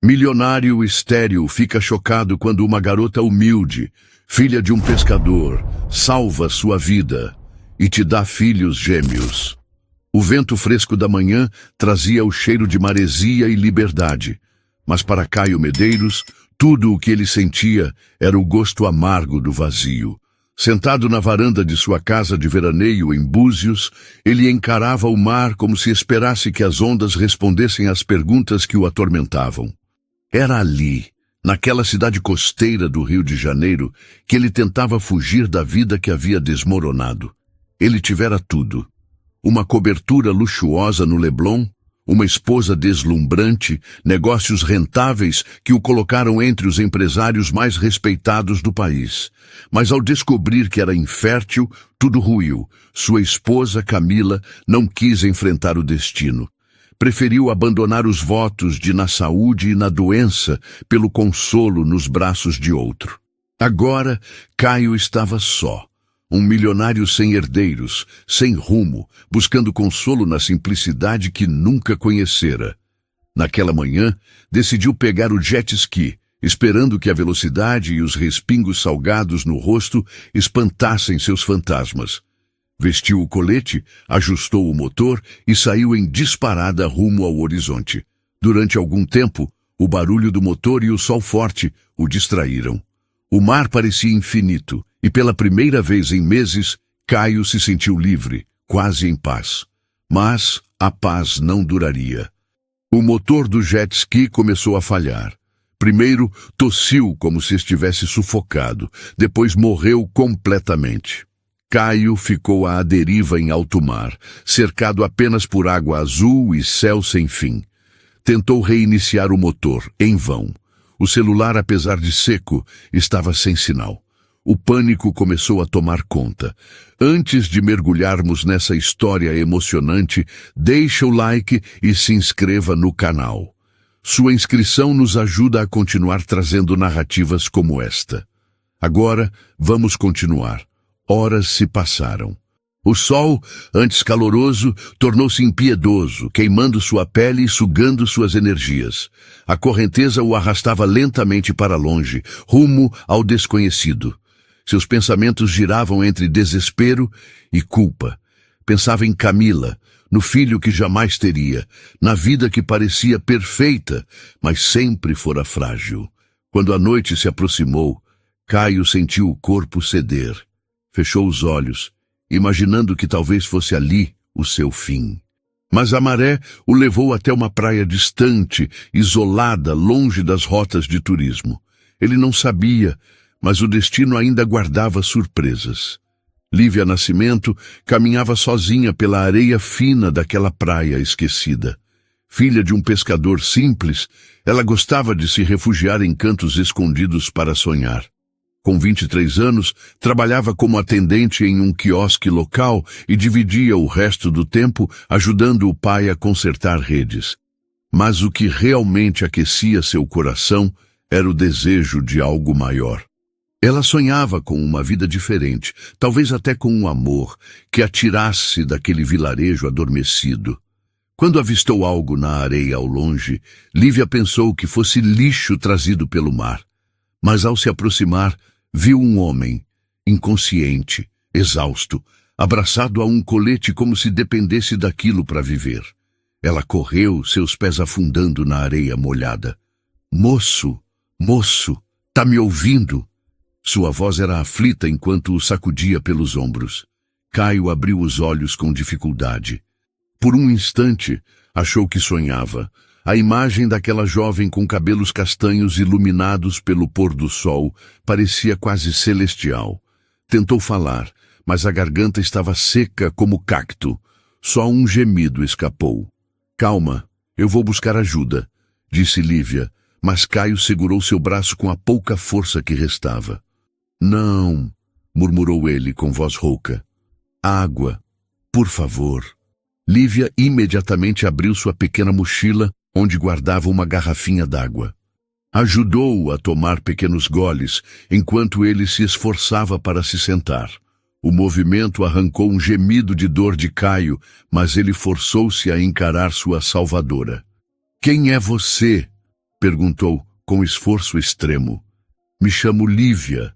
Milionário estéril fica chocado quando uma garota humilde, filha de um pescador, salva sua vida e te dá filhos gêmeos. O vento fresco da manhã trazia o cheiro de maresia e liberdade, mas para Caio Medeiros, tudo o que ele sentia era o gosto amargo do vazio. Sentado na varanda de sua casa de veraneio em Búzios, ele encarava o mar como se esperasse que as ondas respondessem às perguntas que o atormentavam. Era ali, naquela cidade costeira do Rio de Janeiro, que ele tentava fugir da vida que havia desmoronado. Ele tivera tudo: uma cobertura luxuosa no Leblon, uma esposa deslumbrante, negócios rentáveis que o colocaram entre os empresários mais respeitados do país. Mas ao descobrir que era infértil, tudo ruiu. Sua esposa, Camila, não quis enfrentar o destino. Preferiu abandonar os votos de na saúde e na doença pelo consolo nos braços de outro. Agora, Caio estava só. Um milionário sem herdeiros, sem rumo, buscando consolo na simplicidade que nunca conhecera. Naquela manhã, decidiu pegar o jet ski, esperando que a velocidade e os respingos salgados no rosto espantassem seus fantasmas. Vestiu o colete, ajustou o motor e saiu em disparada rumo ao horizonte. Durante algum tempo, o barulho do motor e o sol forte o distraíram. O mar parecia infinito, e pela primeira vez em meses, Caio se sentiu livre, quase em paz. Mas a paz não duraria. O motor do jet ski começou a falhar. Primeiro, tossiu como se estivesse sufocado, depois morreu completamente. Caio ficou à deriva em alto mar, cercado apenas por água azul e céu sem fim. Tentou reiniciar o motor, em vão. O celular, apesar de seco, estava sem sinal. O pânico começou a tomar conta. Antes de mergulharmos nessa história emocionante, deixe o like e se inscreva no canal. Sua inscrição nos ajuda a continuar trazendo narrativas como esta. Agora, vamos continuar. Horas se passaram. O sol, antes caloroso, tornou-se impiedoso, queimando sua pele e sugando suas energias. A correnteza o arrastava lentamente para longe, rumo ao desconhecido. Seus pensamentos giravam entre desespero e culpa. Pensava em Camila, no filho que jamais teria, na vida que parecia perfeita, mas sempre fora frágil. Quando a noite se aproximou, Caio sentiu o corpo ceder. Fechou os olhos, imaginando que talvez fosse ali o seu fim. Mas a maré o levou até uma praia distante, isolada, longe das rotas de turismo. Ele não sabia, mas o destino ainda guardava surpresas. Lívia Nascimento caminhava sozinha pela areia fina daquela praia esquecida. Filha de um pescador simples, ela gostava de se refugiar em cantos escondidos para sonhar. Com 23 anos, trabalhava como atendente em um quiosque local e dividia o resto do tempo ajudando o pai a consertar redes. Mas o que realmente aquecia seu coração era o desejo de algo maior. Ela sonhava com uma vida diferente, talvez até com um amor que a tirasse daquele vilarejo adormecido. Quando avistou algo na areia ao longe, Lívia pensou que fosse lixo trazido pelo mar. Mas ao se aproximar, viu um homem, inconsciente, exausto, abraçado a um colete como se dependesse daquilo para viver. Ela correu, seus pés afundando na areia molhada. Moço, moço, tá me ouvindo? Sua voz era aflita enquanto o sacudia pelos ombros. Caio abriu os olhos com dificuldade. Por um instante, achou que sonhava. A imagem daquela jovem com cabelos castanhos iluminados pelo pôr do sol parecia quase celestial. Tentou falar, mas a garganta estava seca como cacto. Só um gemido escapou. Calma, eu vou buscar ajuda, disse Lívia, mas Caio segurou seu braço com a pouca força que restava. Não, murmurou ele com voz rouca. Água, por favor. Lívia imediatamente abriu sua pequena mochila, onde guardava uma garrafinha d'água. Ajudou-o a tomar pequenos goles, enquanto ele se esforçava para se sentar. O movimento arrancou um gemido de dor de Caio, mas ele forçou-se a encarar sua salvadora. Quem é você? Perguntou com esforço extremo. Me chamo Lívia.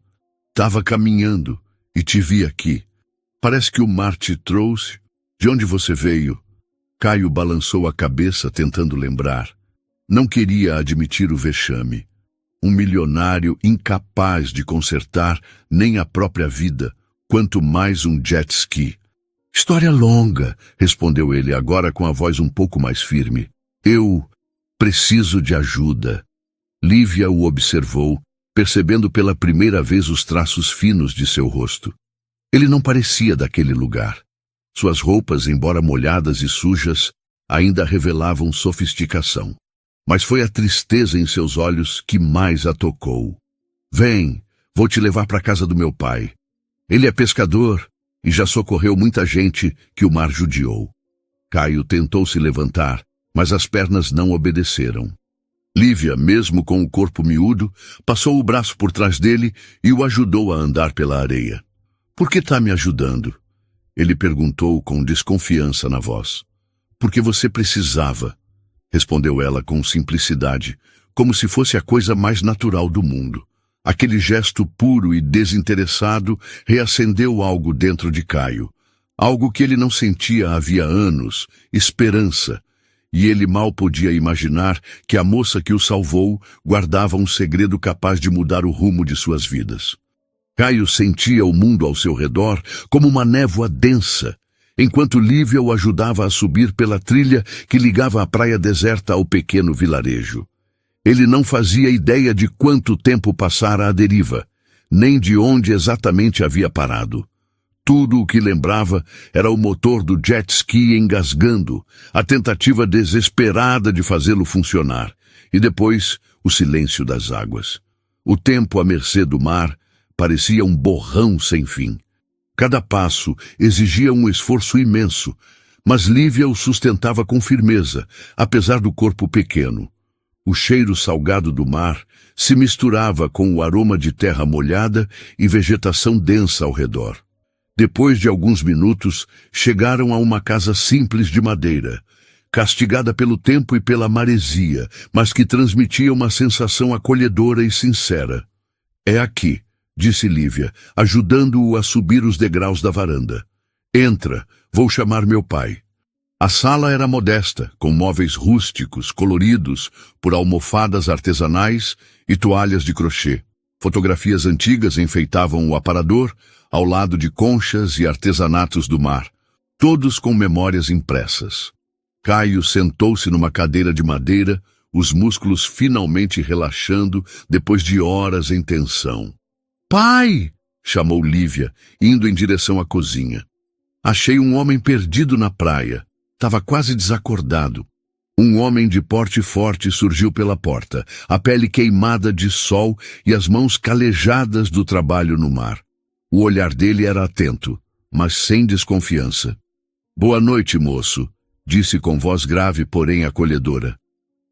Tava caminhando e te vi aqui. Parece que o mar te trouxe. De onde você veio? Caio balançou a cabeça tentando lembrar. Não queria admitir o vexame. Um milionário incapaz de consertar nem a própria vida, quanto mais um jet ski. História longa, respondeu ele agora com a voz um pouco mais firme. Eu preciso de ajuda. Lívia o observou, percebendo pela primeira vez os traços finos de seu rosto. Ele não parecia daquele lugar. Suas roupas, embora molhadas e sujas, ainda revelavam sofisticação. Mas foi a tristeza em seus olhos que mais a tocou. Vem, vou te levar para a casa do meu pai. Ele é pescador e já socorreu muita gente que o mar judiou. Caio tentou se levantar, mas as pernas não obedeceram. Lívia, mesmo com o corpo miúdo, passou o braço por trás dele e o ajudou a andar pela areia. Por que está me ajudando? Ele perguntou com desconfiança na voz. Porque você precisava, respondeu ela com simplicidade, como se fosse a coisa mais natural do mundo. Aquele gesto puro e desinteressado reacendeu algo dentro de Caio. Algo que ele não sentia havia anos, esperança. E ele mal podia imaginar que a moça que o salvou guardava um segredo capaz de mudar o rumo de suas vidas. Caio sentia o mundo ao seu redor como uma névoa densa, enquanto Lívia o ajudava a subir pela trilha que ligava a praia deserta ao pequeno vilarejo. Ele não fazia ideia de quanto tempo passara à deriva, nem de onde exatamente havia parado. Tudo o que lembrava era o motor do jet ski engasgando, a tentativa desesperada de fazê-lo funcionar, e depois o silêncio das águas. O tempo à mercê do mar parecia um borrão sem fim. Cada passo exigia um esforço imenso, mas Lívia o sustentava com firmeza, apesar do corpo pequeno. O cheiro salgado do mar se misturava com o aroma de terra molhada e vegetação densa ao redor. Depois de alguns minutos, chegaram a uma casa simples de madeira, castigada pelo tempo e pela maresia, mas que transmitia uma sensação acolhedora e sincera. É aqui, disse Lívia, ajudando-o a subir os degraus da varanda. Entra, vou chamar meu pai. A sala era modesta, com móveis rústicos, coloridos, por almofadas artesanais e toalhas de crochê. Fotografias antigas enfeitavam o aparador, ao lado de conchas e artesanatos do mar, todos com memórias impressas. Caio sentou-se numa cadeira de madeira, os músculos finalmente relaxando depois de horas em tensão. Pai! Chamou Lívia, indo em direção à cozinha. Achei um homem perdido na praia. Estava quase desacordado. Um homem de porte forte surgiu pela porta, a pele queimada de sol e as mãos calejadas do trabalho no mar. O olhar dele era atento, mas sem desconfiança. Boa noite, moço, disse com voz grave, porém acolhedora.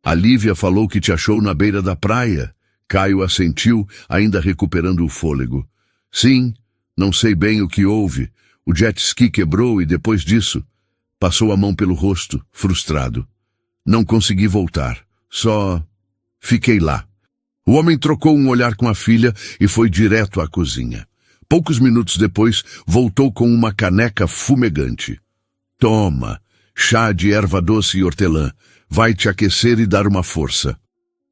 A Lívia falou que te achou na beira da praia. Caio assentiu, ainda recuperando o fôlego. Sim, não sei bem o que houve. O jet ski quebrou e depois disso, passou a mão pelo rosto, frustrado. Não consegui voltar. Só fiquei lá. O homem trocou um olhar com a filha e foi direto à cozinha. Poucos minutos depois, voltou com uma caneca fumegante. Toma, chá de erva doce e hortelã. Vai te aquecer e dar uma força.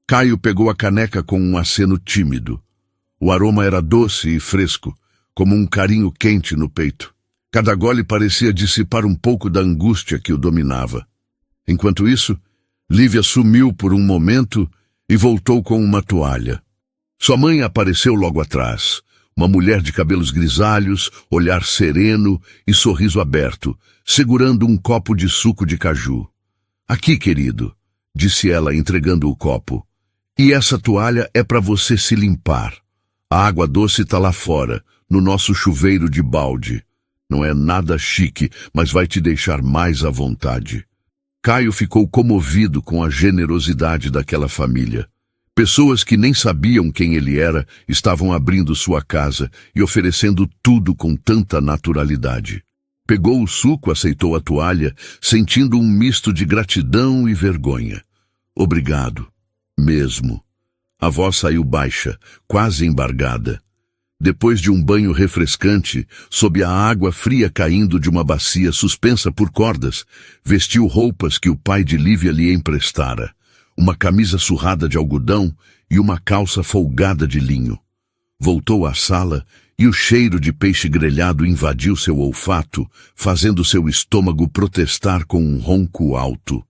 Caio pegou a caneca com um aceno tímido. O aroma era doce e fresco, como um carinho quente no peito. Cada gole parecia dissipar um pouco da angústia que o dominava. Enquanto isso, Lívia sumiu por um momento e voltou com uma toalha. Sua mãe apareceu logo atrás. Uma mulher de cabelos grisalhos, olhar sereno e sorriso aberto, segurando um copo de suco de caju. Aqui, querido, disse ela, entregando o copo. E essa toalha é para você se limpar. A água doce está lá fora, no nosso chuveiro de balde. Não é nada chique, mas vai te deixar mais à vontade. Caio ficou comovido com a generosidade daquela família. Pessoas que nem sabiam quem ele era estavam abrindo sua casa e oferecendo tudo com tanta naturalidade. Pegou o suco, aceitou a toalha, sentindo um misto de gratidão e vergonha. Obrigado. Mesmo. A voz saiu baixa, quase embargada. Depois de um banho refrescante, sob a água fria caindo de uma bacia suspensa por cordas, vestiu roupas que o pai de Lívia lhe emprestara, uma camisa surrada de algodão e uma calça folgada de linho. Voltou à sala e o cheiro de peixe grelhado invadiu seu olfato, fazendo seu estômago protestar com um ronco alto.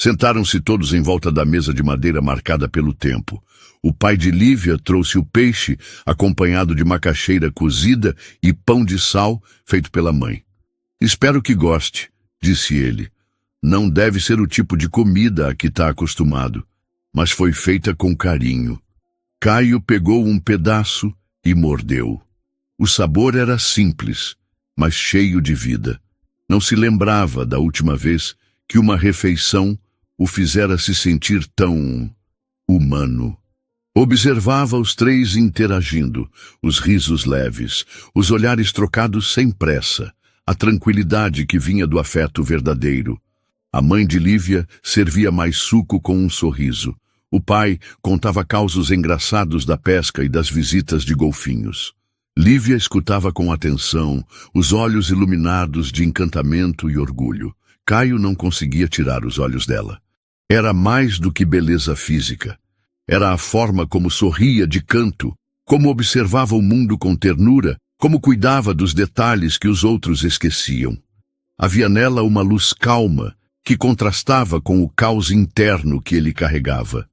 Sentaram-se todos em volta da mesa de madeira marcada pelo tempo. O pai de Lívia trouxe o peixe, acompanhado de macaxeira cozida e pão de sal feito pela mãe. "Espero que goste", disse ele. "Não deve ser o tipo de comida a que está acostumado, mas foi feita com carinho." Caio pegou um pedaço e mordeu. O sabor era simples, mas cheio de vida. Não se lembrava da última vez que uma refeição o fizera se sentir tão humano. Observava os três interagindo, os risos leves, os olhares trocados sem pressa, a tranquilidade que vinha do afeto verdadeiro. A mãe de Lívia servia mais suco com um sorriso. O pai contava causos engraçados da pesca e das visitas de golfinhos. Lívia escutava com atenção, os olhos iluminados de encantamento e orgulho. Caio não conseguia tirar os olhos dela. Era mais do que beleza física. Era a forma como sorria de canto, como observava o mundo com ternura, como cuidava dos detalhes que os outros esqueciam. Havia nela uma luz calma, que contrastava com o caos interno que ele carregava.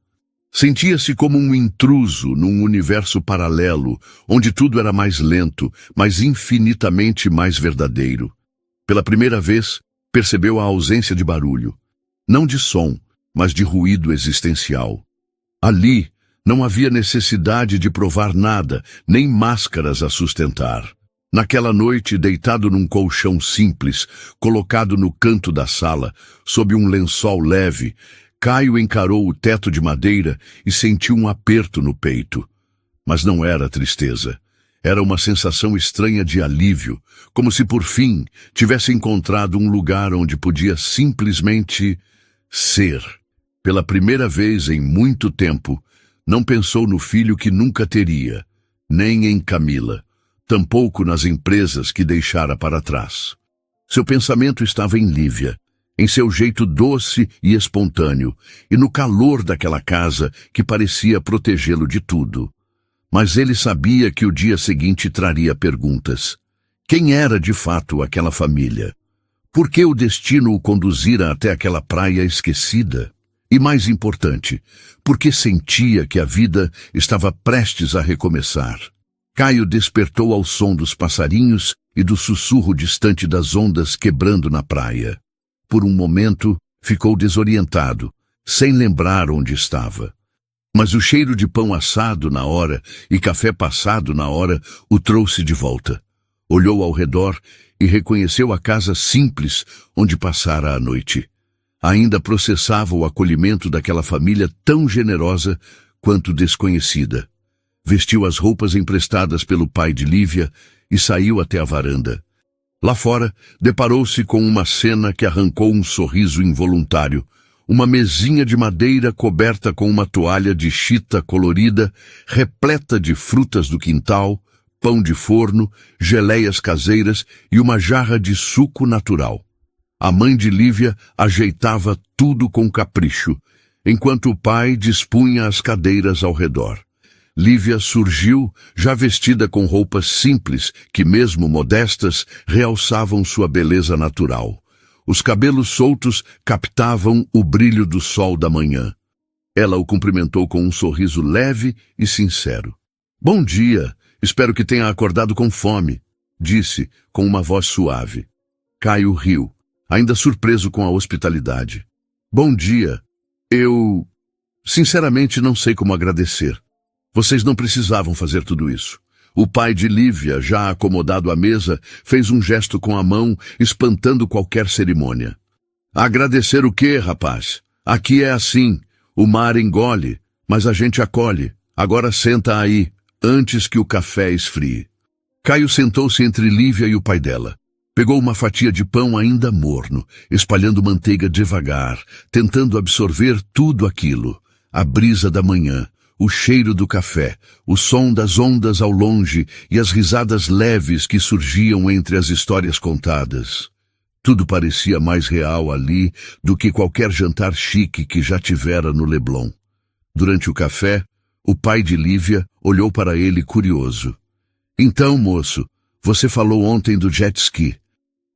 Sentia-se como um intruso num universo paralelo, onde tudo era mais lento, mas infinitamente mais verdadeiro. Pela primeira vez, percebeu a ausência de barulho. Não de som, mas de ruído existencial. Ali, não havia necessidade de provar nada, nem máscaras a sustentar. Naquela noite, deitado num colchão simples, colocado no canto da sala, sob um lençol leve, Caio encarou o teto de madeira e sentiu um aperto no peito. Mas não era tristeza. Era uma sensação estranha de alívio, como se por fim tivesse encontrado um lugar onde podia simplesmente ser. Pela primeira vez em muito tempo, não pensou no filho que nunca teria, nem em Camila, tampouco nas empresas que deixara para trás. Seu pensamento estava em Lívia, em seu jeito doce e espontâneo, e no calor daquela casa que parecia protegê-lo de tudo. Mas ele sabia que o dia seguinte traria perguntas. Quem era de fato aquela família? Por que o destino o conduzira até aquela praia esquecida? E mais importante, porque sentia que a vida estava prestes a recomeçar. Caio despertou ao som dos passarinhos e do sussurro distante das ondas quebrando na praia. Por um momento, ficou desorientado, sem lembrar onde estava. Mas o cheiro de pão assado na hora e café passado na hora o trouxe de volta. Olhou ao redor e reconheceu a casa simples onde passara a noite. Ainda processava o acolhimento daquela família tão generosa quanto desconhecida. Vestiu as roupas emprestadas pelo pai de Lívia e saiu até a varanda. Lá fora, deparou-se com uma cena que arrancou um sorriso involuntário. Uma mesinha de madeira coberta com uma toalha de chita colorida, repleta de frutas do quintal, pão de forno, geleias caseiras e uma jarra de suco natural. A mãe de Lívia ajeitava tudo com capricho, enquanto o pai dispunha as cadeiras ao redor. Lívia surgiu, já vestida com roupas simples, que mesmo modestas, realçavam sua beleza natural. Os cabelos soltos captavam o brilho do sol da manhã. Ela o cumprimentou com um sorriso leve e sincero. "Bom dia, espero que tenha acordado com fome", disse, com uma voz suave. Caio riu, ainda surpreso com a hospitalidade. "Bom dia. Eu, sinceramente, não sei como agradecer. Vocês não precisavam fazer tudo isso." O pai de Lívia, já acomodado à mesa, fez um gesto com a mão, espantando qualquer cerimônia. "Agradecer o quê, rapaz? Aqui é assim. O mar engole, mas a gente acolhe. Agora senta aí, antes que o café esfrie." Caio sentou-se entre Lívia e o pai dela. Pegou uma fatia de pão ainda morno, espalhando manteiga devagar, tentando absorver tudo aquilo. a brisa da manhã, o cheiro do café, o som das ondas ao longe e as risadas leves que surgiam entre as histórias contadas. Tudo parecia mais real ali do que qualquer jantar chique que já tivera no Leblon. Durante o café, o pai de Lívia olhou para ele curioso. Então, moço, você falou ontem do jet ski.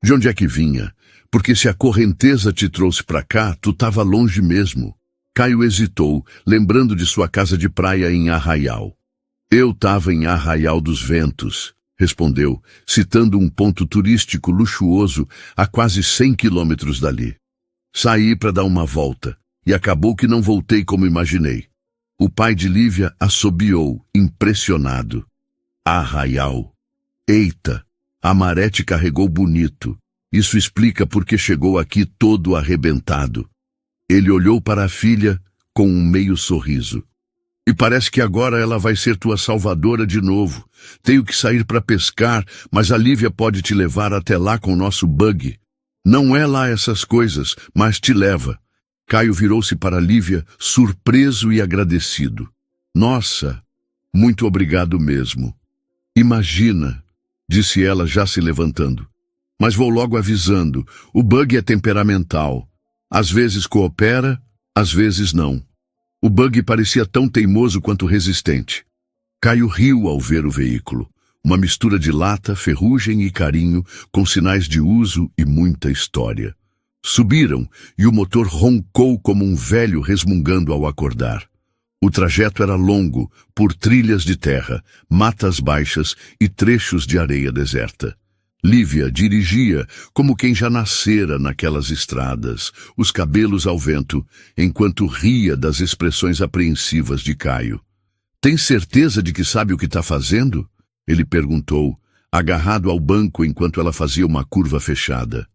De onde é que vinha? Porque se a correnteza te trouxe para cá, tu estava longe mesmo. Caio hesitou, lembrando de sua casa de praia em Arraial. Eu estava em Arraial dos Ventos, respondeu, citando um ponto turístico luxuoso a quase 100 quilômetros dali. Saí para dar uma volta, e acabou que não voltei como imaginei. O pai de Lívia assobiou, impressionado. Arraial. Eita, a maré te carregou bonito. Isso explica por que chegou aqui todo arrebentado. Ele olhou para a filha com um meio sorriso. E parece que agora ela vai ser tua salvadora de novo. Tenho que sair para pescar, mas a Lívia pode te levar até lá com o nosso buggy. Não é lá essas coisas, mas te leva. Caio virou-se para Lívia, surpreso e agradecido. Nossa, muito obrigado mesmo. Imagina, disse ela já se levantando. Mas vou logo avisando, o buggy é temperamental. Às vezes coopera, às vezes não. O buggy parecia tão teimoso quanto resistente. Caio riu ao ver o veículo. Uma mistura de lata, ferrugem e carinho, com sinais de uso e muita história. Subiram e o motor roncou como um velho resmungando ao acordar. O trajeto era longo, por trilhas de terra, matas baixas e trechos de areia deserta. Lívia dirigia como quem já nascera naquelas estradas, os cabelos ao vento, enquanto ria das expressões apreensivas de Caio. Tem certeza de que sabe o que está fazendo? Ele perguntou, agarrado ao banco enquanto ela fazia uma curva fechada.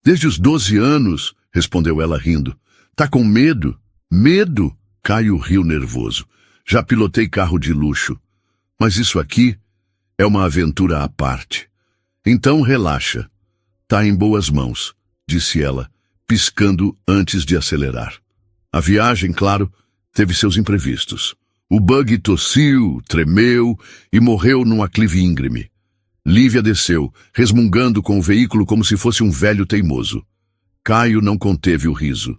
Desde os 12 anos, respondeu ela rindo. Tá com medo? Medo? Caio riu nervoso. Já pilotei carro de luxo. Mas isso aqui é uma aventura à parte. Então relaxa. Tá em boas mãos, disse ela, piscando antes de acelerar. A viagem, claro, teve seus imprevistos. O buggy tossiu, tremeu e morreu num aclive íngreme. Lívia desceu, resmungando com o veículo como se fosse um velho teimoso. Caio não conteve o riso.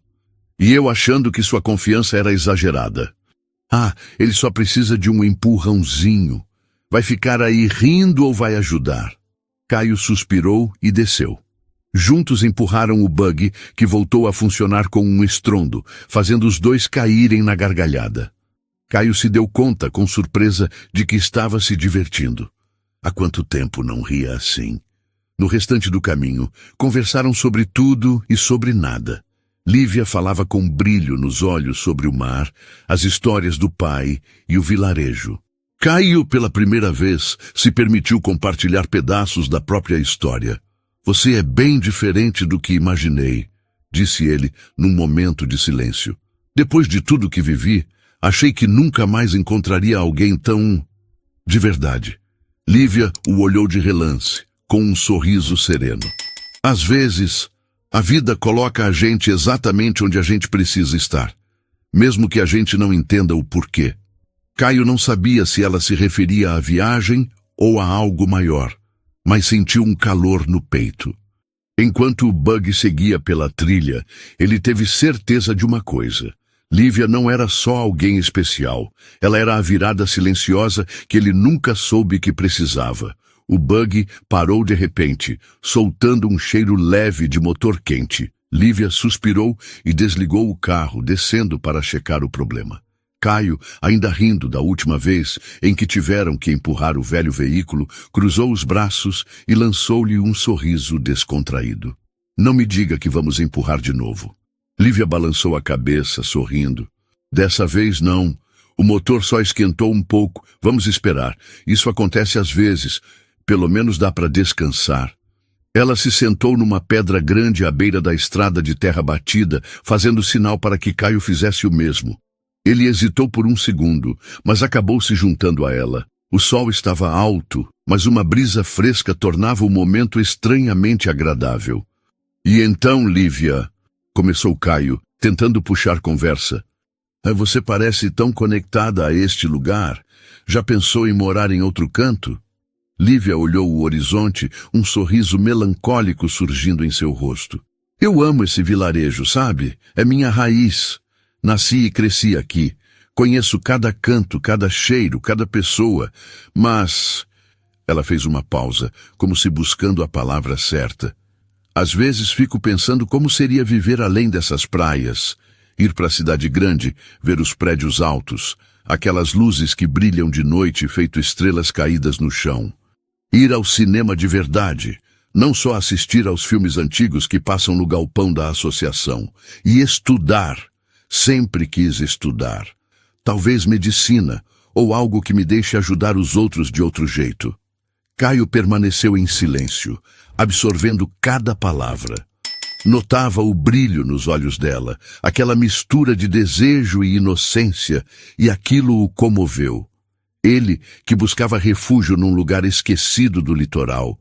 E eu achando que sua confiança era exagerada. Ah, ele só precisa de um empurrãozinho. Vai ficar aí rindo ou vai ajudar? Caio suspirou e desceu. Juntos empurraram o buggy, que voltou a funcionar com um estrondo, fazendo os dois caírem na gargalhada. Caio se deu conta, com surpresa, de que estava se divertindo. Há quanto tempo não ria assim? No restante do caminho, conversaram sobre tudo e sobre nada. Lívia falava com brilho nos olhos sobre o mar, as histórias do pai e o vilarejo. Caio, pela primeira vez, se permitiu compartilhar pedaços da própria história. Você é bem diferente do que imaginei, disse ele num momento de silêncio. Depois de tudo que vivi, achei que nunca mais encontraria alguém tão... de verdade. Lívia o olhou de relance, com um sorriso sereno. Às vezes, a vida coloca a gente exatamente onde a gente precisa estar, mesmo que a gente não entenda o porquê. Caio não sabia se ela se referia à viagem ou a algo maior, mas sentiu um calor no peito. Enquanto o buggy seguia pela trilha, ele teve certeza de uma coisa. Lívia não era só alguém especial. Ela era a virada silenciosa que ele nunca soube que precisava. O buggy parou de repente, soltando um cheiro leve de motor quente. Lívia suspirou e desligou o carro, descendo para checar o problema. Caio, ainda rindo da última vez em que tiveram que empurrar o velho veículo, cruzou os braços e lançou-lhe um sorriso descontraído. Não me diga que vamos empurrar de novo. Lívia balançou a cabeça, sorrindo. Dessa vez não. O motor só esquentou um pouco. Vamos esperar. Isso acontece às vezes. Pelo menos dá para descansar. Ela se sentou numa pedra grande à beira da estrada de terra batida, fazendo sinal para que Caio fizesse o mesmo. Ele hesitou por um segundo, mas acabou se juntando a ela. O sol estava alto, mas uma brisa fresca tornava o momento estranhamente agradável. E então, Lívia, começou Caio, tentando puxar conversa. Você parece tão conectada a este lugar. Já pensou em morar em outro canto? Lívia olhou o horizonte, um sorriso melancólico surgindo em seu rosto. Eu amo esse vilarejo, sabe? É minha raiz. Nasci e cresci aqui. Conheço cada canto, cada cheiro, cada pessoa. Mas... Ela fez uma pausa, como se buscando a palavra certa. Às vezes fico pensando como seria viver além dessas praias. Ir para a cidade grande, ver os prédios altos, aquelas luzes que brilham de noite feito estrelas caídas no chão. Ir ao cinema de verdade, não só assistir aos filmes antigos que passam no galpão da associação. E estudar. Sempre quis estudar. Talvez medicina, ou algo que me deixe ajudar os outros de outro jeito. Caio permaneceu em silêncio, absorvendo cada palavra. Notava o brilho nos olhos dela, aquela mistura de desejo e inocência, e aquilo o comoveu. Ele, que buscava refúgio num lugar esquecido do litoral,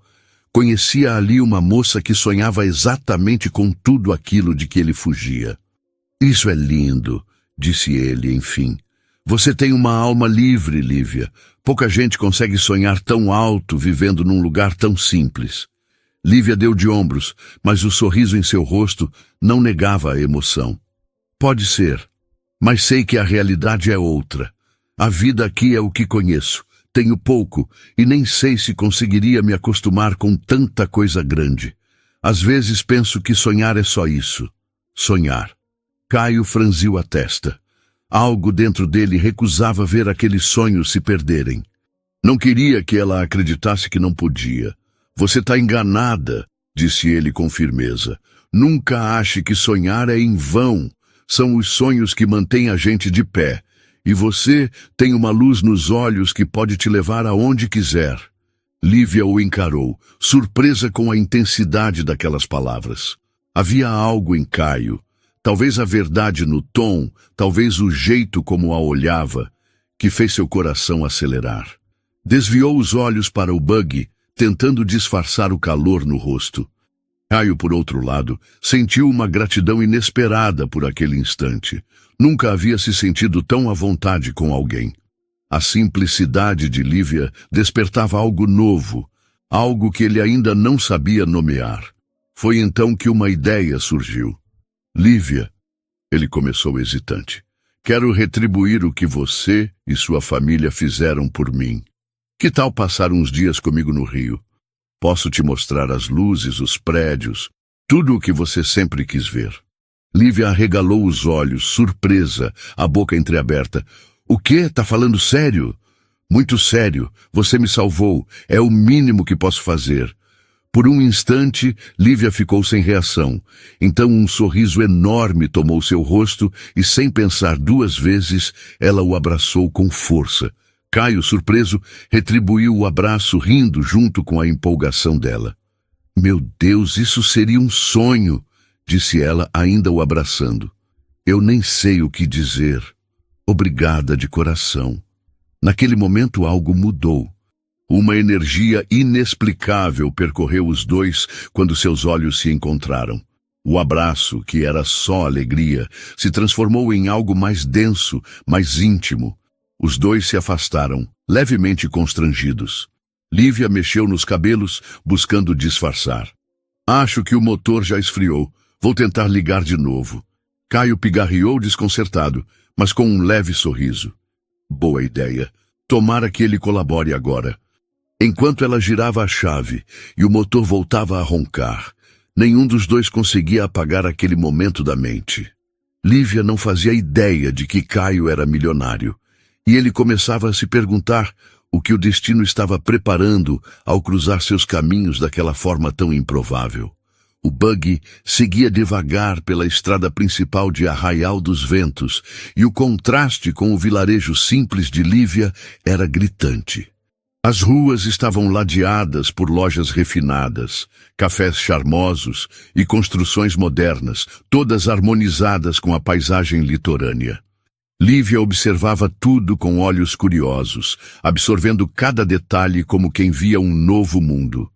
conhecia ali uma moça que sonhava exatamente com tudo aquilo de que ele fugia. Isso é lindo, disse ele, enfim. Você tem uma alma livre, Lívia. Pouca gente consegue sonhar tão alto vivendo num lugar tão simples. Lívia deu de ombros, mas o sorriso em seu rosto não negava a emoção. Pode ser, mas sei que a realidade é outra. A vida aqui é o que conheço. Tenho pouco e nem sei se conseguiria me acostumar com tanta coisa grande. Às vezes penso que sonhar é só isso. Sonhar. Caio franziu a testa. Algo dentro dele recusava ver aqueles sonhos se perderem. Não queria que ela acreditasse que não podia. Você está enganada, disse ele com firmeza. Nunca ache que sonhar é em vão. São os sonhos que mantêm a gente de pé. E você tem uma luz nos olhos que pode te levar aonde quiser. Lívia o encarou, surpresa com a intensidade daquelas palavras. Havia algo em Caio. Talvez a verdade no tom, talvez o jeito como a olhava, que fez seu coração acelerar. Desviou os olhos para o buggy, tentando disfarçar o calor no rosto. Caio, por outro lado, sentiu uma gratidão inesperada por aquele instante. Nunca havia se sentido tão à vontade com alguém. A simplicidade de Lívia despertava algo novo, algo que ele ainda não sabia nomear. Foi então que uma ideia surgiu. Lívia, ele começou hesitante, quero retribuir o que você e sua família fizeram por mim. Que tal passar uns dias comigo no Rio? Posso te mostrar as luzes, os prédios, tudo o que você sempre quis ver. Lívia arregalou os olhos, surpresa, a boca entreaberta. O quê? Tá falando sério? Muito sério. Você me salvou. É o mínimo que posso fazer. Por um instante, Lívia ficou sem reação. Então um sorriso enorme tomou seu rosto e, sem pensar duas vezes, ela o abraçou com força. Caio, surpreso, retribuiu o abraço rindo junto com a empolgação dela. Meu Deus, isso seria um sonho, disse ela, ainda o abraçando. Eu nem sei o que dizer. Obrigada de coração. Naquele momento algo mudou. Uma energia inexplicável percorreu os dois quando seus olhos se encontraram. O abraço, que era só alegria, se transformou em algo mais denso, mais íntimo. Os dois se afastaram, levemente constrangidos. Lívia mexeu nos cabelos, buscando disfarçar. Acho que o motor já esfriou. Vou tentar ligar de novo. Caio pigarreou desconcertado, mas com um leve sorriso. Boa ideia. Tomara que ele colabore agora. Enquanto ela girava a chave e o motor voltava a roncar, nenhum dos dois conseguia apagar aquele momento da mente. Lívia não fazia ideia de que Caio era milionário, e ele começava a se perguntar o que o destino estava preparando ao cruzar seus caminhos daquela forma tão improvável. O buggy seguia devagar pela estrada principal de Arraial dos Ventos, e o contraste com o vilarejo simples de Lívia era gritante. As ruas estavam ladeadas por lojas refinadas, cafés charmosos e construções modernas, todas harmonizadas com a paisagem litorânea. Lívia observava tudo com olhos curiosos, absorvendo cada detalhe como quem via um novo mundo.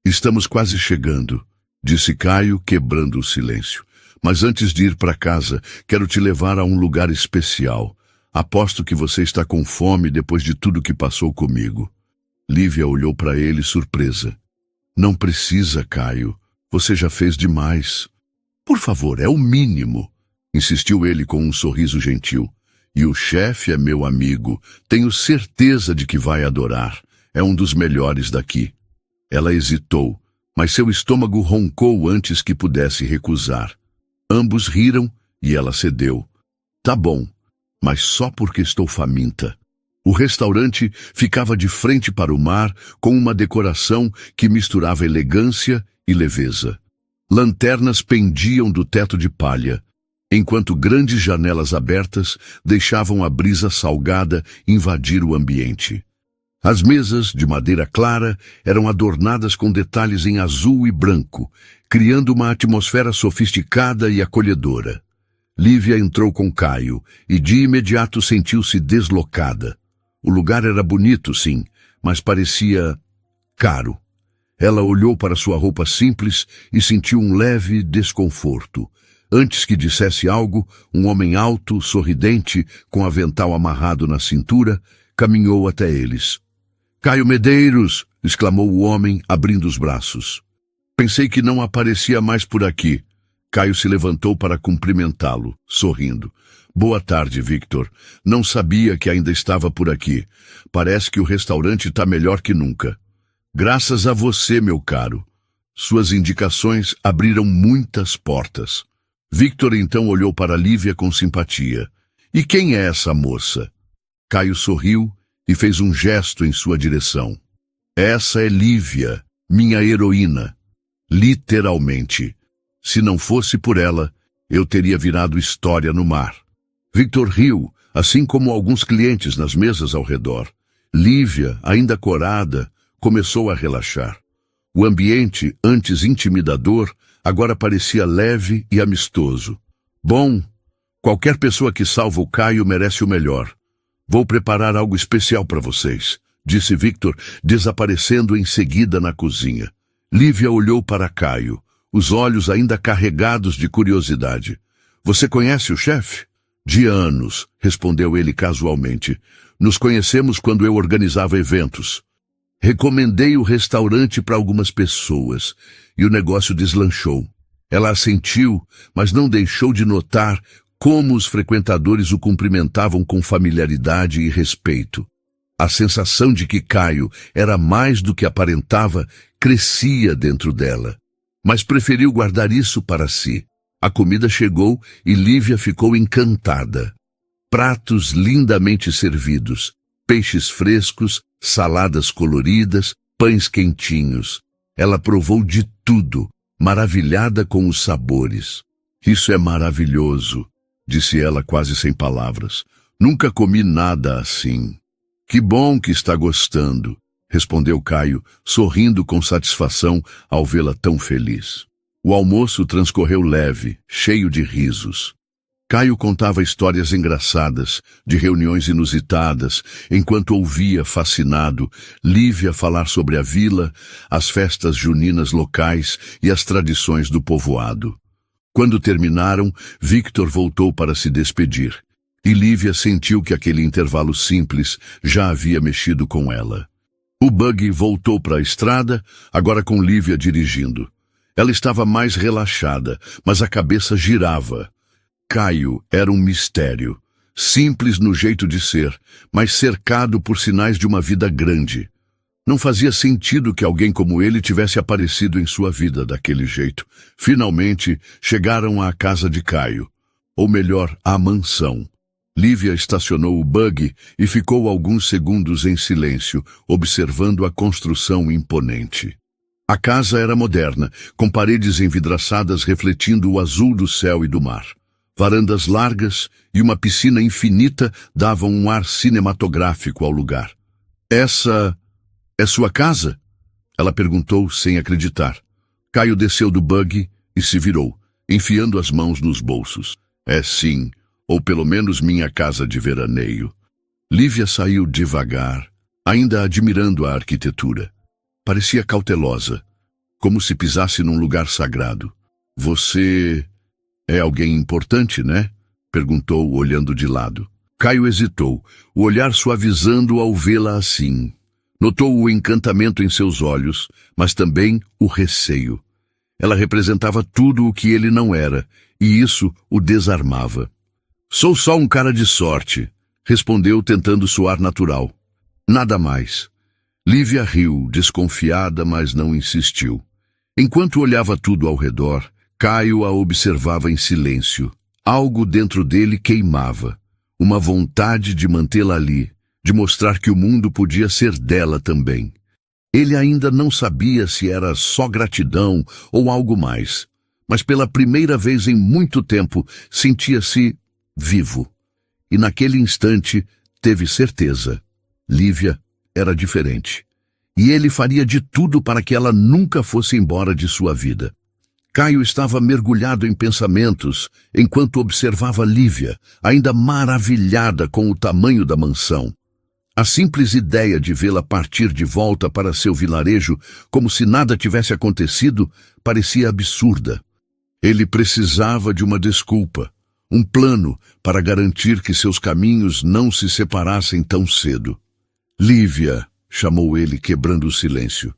Estamos quase chegando, disse Caio, quebrando o silêncio. Mas antes de ir para casa, quero te levar a um lugar especial. Aposto que você está com fome depois de tudo que passou comigo. Lívia olhou para ele surpresa. Não precisa, Caio. Você já fez demais. Por favor, é o mínimo, insistiu ele com um sorriso gentil. E o chefe é meu amigo. Tenho certeza de que vai adorar. É um dos melhores daqui. Ela hesitou, mas seu estômago roncou antes que pudesse recusar. Ambos riram e ela cedeu. Tá bom, mas só porque estou faminta. O restaurante ficava de frente para o mar, com uma decoração que misturava elegância e leveza. Lanternas pendiam do teto de palha, enquanto grandes janelas abertas deixavam a brisa salgada invadir o ambiente. As mesas, de madeira clara, eram adornadas com detalhes em azul e branco, criando uma atmosfera sofisticada e acolhedora. Lívia entrou com Caio e de imediato sentiu-se deslocada. O lugar era bonito, sim, mas parecia caro. Ela olhou para sua roupa simples e sentiu um leve desconforto. Antes que dissesse algo, um homem alto, sorridente, com avental amarrado na cintura, caminhou até eles. Caio Medeiros! Exclamou o homem, abrindo os braços. Pensei que não aparecia mais por aqui. Caio se levantou para cumprimentá-lo, sorrindo. Boa tarde, Victor. Não sabia que ainda estava por aqui. Parece que o restaurante está melhor que nunca. Graças a você, meu caro. Suas indicações abriram muitas portas. Victor então olhou para Lívia com simpatia. E quem é essa moça? Caio sorriu e fez um gesto em sua direção. Essa é Lívia, minha heroína. Literalmente. Se não fosse por ela, eu teria virado história no mar. Victor riu, assim como alguns clientes nas mesas ao redor. Lívia, ainda corada, começou a relaxar. O ambiente, antes intimidador, agora parecia leve e amistoso. Bom, qualquer pessoa que salva o Caio merece o melhor. Vou preparar algo especial para vocês, disse Victor, desaparecendo em seguida na cozinha. Lívia olhou para Caio, os olhos ainda carregados de curiosidade. Você conhece o chefe? De anos, respondeu ele casualmente. Nos conhecemos quando eu organizava eventos. Recomendei o restaurante para algumas pessoas e o negócio deslanchou. Ela assentiu, mas não deixou de notar como os frequentadores o cumprimentavam com familiaridade e respeito. A sensação de que Caio era mais do que aparentava crescia dentro dela, mas preferiu guardar isso para si. A comida chegou e Lívia ficou encantada. Pratos lindamente servidos, peixes frescos, saladas coloridas, pães quentinhos. Ela provou de tudo, maravilhada com os sabores. Isso é maravilhoso, disse ela quase sem palavras. Nunca comi nada assim. Que bom que está gostando, respondeu Caio, sorrindo com satisfação ao vê-la tão feliz. O almoço transcorreu leve, cheio de risos. Caio contava histórias engraçadas, de reuniões inusitadas, enquanto ouvia, fascinado, Lívia falar sobre a vila, as festas juninas locais e as tradições do povoado. Quando terminaram, Victor voltou para se despedir, e Lívia sentiu que aquele intervalo simples já havia mexido com ela. O buggy voltou para a estrada, agora com Lívia dirigindo. Ela estava mais relaxada, mas a cabeça girava. Caio era um mistério, simples no jeito de ser, mas cercado por sinais de uma vida grande. Não fazia sentido que alguém como ele tivesse aparecido em sua vida daquele jeito. Finalmente, chegaram à casa de Caio, ou melhor, à mansão. Lívia estacionou o buggy e ficou alguns segundos em silêncio, observando a construção imponente. A casa era moderna, com paredes envidraçadas refletindo o azul do céu e do mar. Varandas largas e uma piscina infinita davam um ar cinematográfico ao lugar. Essa é sua casa? Ela perguntou sem acreditar. Caio desceu do buggy e se virou, enfiando as mãos nos bolsos. É sim, ou pelo menos minha casa de veraneio. Lívia saiu devagar, ainda admirando a arquitetura. Parecia cautelosa, como se pisasse num lugar sagrado. Você É alguém importante, né? Perguntou, olhando de lado. Caio hesitou, o olhar suavizando ao vê-la assim. Notou o encantamento em seus olhos, mas também o receio. Ela representava tudo o que ele não era, e isso o desarmava. Sou só um cara de sorte, respondeu tentando soar natural. Nada mais. Lívia riu, desconfiada, mas não insistiu. Enquanto olhava tudo ao redor, Caio a observava em silêncio. Algo dentro dele queimava. Uma vontade de mantê-la ali, de mostrar que o mundo podia ser dela também. Ele ainda não sabia se era só gratidão ou algo mais, mas pela primeira vez em muito tempo sentia-se vivo. E naquele instante teve certeza. Lívia era diferente. E ele faria de tudo para que ela nunca fosse embora de sua vida. Caio estava mergulhado em pensamentos enquanto observava Lívia, ainda maravilhada com o tamanho da mansão. A simples ideia de vê-la partir de volta para seu vilarejo como se nada tivesse acontecido parecia absurda. Ele precisava de uma desculpa, um plano para garantir que seus caminhos não se separassem tão cedo. Lívia, chamou ele, quebrando o silêncio.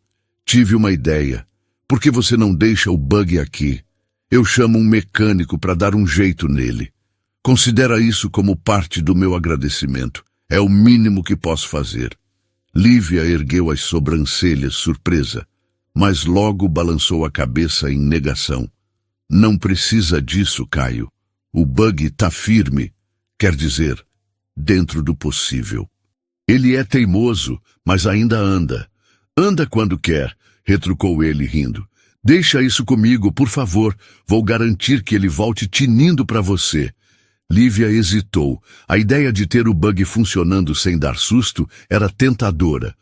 Tive uma ideia. Por que você não deixa o buggy aqui? Eu chamo um mecânico para dar um jeito nele. Considera isso como parte do meu agradecimento. É o mínimo que posso fazer. Lívia ergueu as sobrancelhas, surpresa, mas logo balançou a cabeça em negação. Não precisa disso, Caio. O buggy tá firme, quer dizer, dentro do possível. Ele é teimoso, mas ainda anda. Anda quando quer, retrucou ele rindo. Deixa isso comigo, por favor. Vou garantir que ele volte tinindo para você. Lívia hesitou. A ideia de ter o buggy funcionando sem dar susto era tentadora.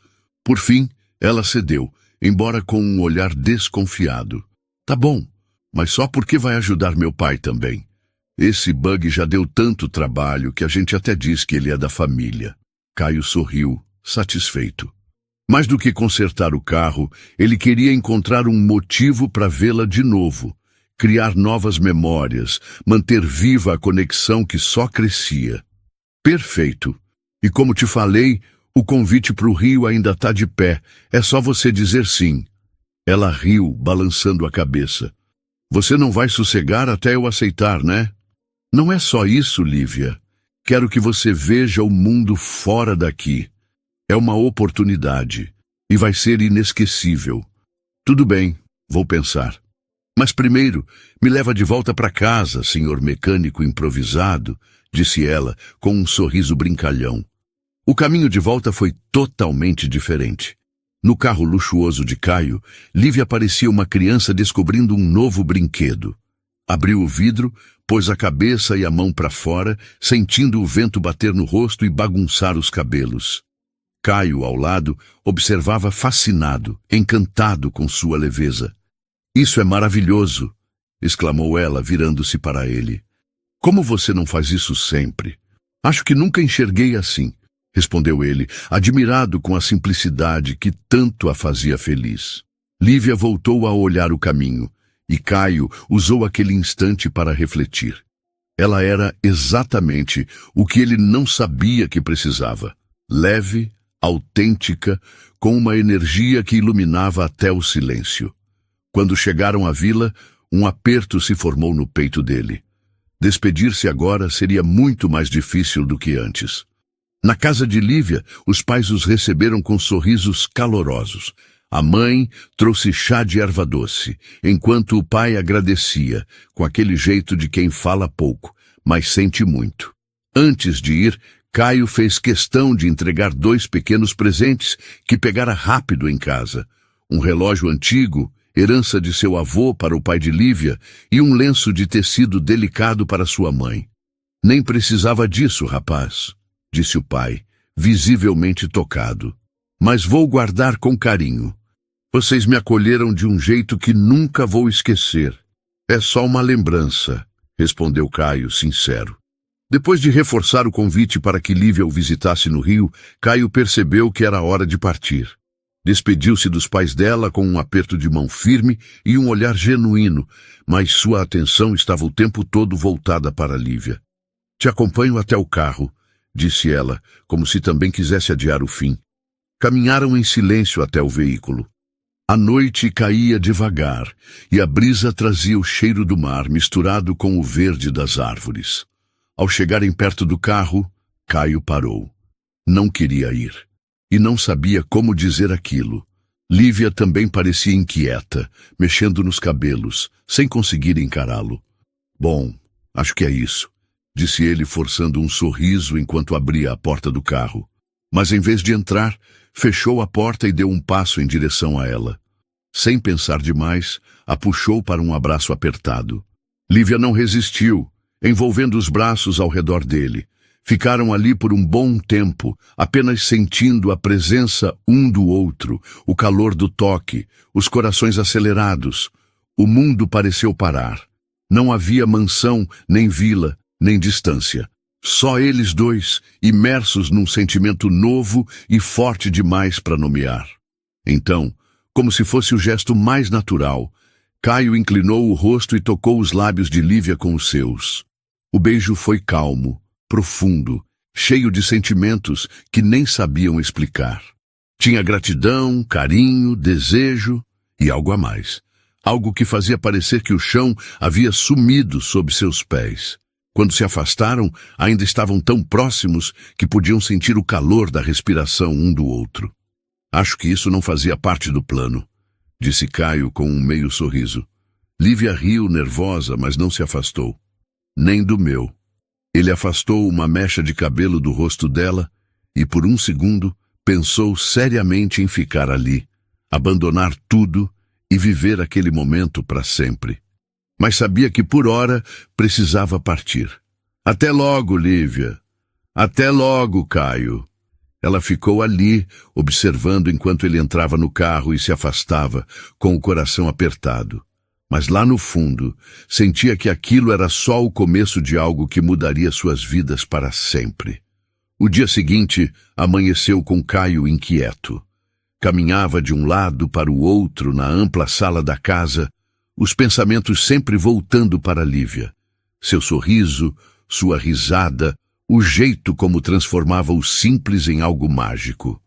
Por fim, ela cedeu, embora com um olhar desconfiado. Tá bom, mas só porque vai ajudar meu pai também. Esse buggy já deu tanto trabalho que a gente até diz que ele é da família. Caio sorriu, satisfeito. Mais do que consertar o carro, ele queria encontrar um motivo para vê-la de novo, criar novas memórias, manter viva a conexão que só crescia. Perfeito. E como te falei, o convite para o Rio ainda está de pé. É só você dizer sim. Ela riu, balançando a cabeça. Você não vai sossegar até eu aceitar, né? Não é só isso, Lívia. Quero que você veja o mundo fora daqui. É uma oportunidade, e vai ser inesquecível. Tudo bem, vou pensar. Mas primeiro, me leva de volta para casa, senhor mecânico improvisado, disse ela, com um sorriso brincalhão. O caminho de volta foi totalmente diferente. No carro luxuoso de Caio, Lívia parecia uma criança descobrindo um novo brinquedo. Abriu o vidro, pôs a cabeça e a mão para fora, sentindo o vento bater no rosto e bagunçar os cabelos. Caio, ao lado, observava fascinado, encantado com sua leveza. Isso é maravilhoso, exclamou ela, virando-se para ele. Como você não faz isso sempre? Acho que nunca enxerguei assim, respondeu ele, admirado com a simplicidade que tanto a fazia feliz. Lívia voltou a olhar o caminho, e Caio usou aquele instante para refletir. Ela era exatamente o que ele não sabia que precisava. Leve, autêntica, com uma energia que iluminava até o silêncio. Quando chegaram à vila, um aperto se formou no peito dele. Despedir-se agora seria muito mais difícil do que antes. Na casa de Lívia, os pais os receberam com sorrisos calorosos. A mãe trouxe chá de erva doce, enquanto o pai agradecia, com aquele jeito de quem fala pouco, mas sente muito. Antes de ir, Caio fez questão de entregar 2 pequenos presentes que pegara rápido em casa. Um relógio antigo, herança de seu avô para o pai de Lívia, e um lenço de tecido delicado para sua mãe. Nem precisava disso, rapaz, disse o pai, visivelmente tocado. Mas vou guardar com carinho. Vocês me acolheram de um jeito que nunca vou esquecer. É só uma lembrança, respondeu Caio, sincero. Depois de reforçar o convite para que Lívia o visitasse no Rio, Caio percebeu que era hora de partir. Despediu-se dos pais dela com um aperto de mão firme e um olhar genuíno, mas sua atenção estava o tempo todo voltada para Lívia. Te acompanho até o carro, disse ela, como se também quisesse adiar o fim. Caminharam em silêncio até o veículo. A noite caía devagar e a brisa trazia o cheiro do mar misturado com o verde das árvores. Ao chegarem perto do carro, Caio parou. Não queria ir. E não sabia como dizer aquilo. Lívia também parecia inquieta, mexendo nos cabelos, sem conseguir encará-lo. Bom, acho que é isso, disse ele forçando um sorriso enquanto abria a porta do carro. Mas em vez de entrar, fechou a porta e deu um passo em direção a ela. Sem pensar demais, a puxou para um abraço apertado. Lívia não resistiu, envolvendo os braços ao redor dele. Ficaram ali por um bom tempo, apenas sentindo a presença um do outro, o calor do toque, os corações acelerados. O mundo pareceu parar. Não havia mansão, nem vila, nem distância. Só eles dois, imersos num sentimento novo e forte demais para nomear. Então, como se fosse o gesto mais natural, Caio inclinou o rosto e tocou os lábios de Lívia com os seus. O beijo foi calmo, profundo, cheio de sentimentos que nem sabiam explicar. Tinha gratidão, carinho, desejo e algo a mais. Algo que fazia parecer que o chão havia sumido sob seus pés. Quando se afastaram, ainda estavam tão próximos que podiam sentir o calor da respiração um do outro. Acho que isso não fazia parte do plano, disse Caio com um meio sorriso. Lívia riu nervosa, mas não se afastou. Nem do meu. Ele afastou uma mecha de cabelo do rosto dela e, por um segundo, pensou seriamente em ficar ali, abandonar tudo e viver aquele momento para sempre. Mas sabia que, por hora, precisava partir. Até logo, Lívia. Até logo, Caio. Ela ficou ali, observando enquanto ele entrava no carro e se afastava, com o coração apertado. Mas lá no fundo, sentia que aquilo era só o começo de algo que mudaria suas vidas para sempre. O dia seguinte amanheceu com Caio inquieto. Caminhava de um lado para o outro na ampla sala da casa, os pensamentos sempre voltando para Lívia. Seu sorriso, sua risada, o jeito como transformava o simples em algo mágico.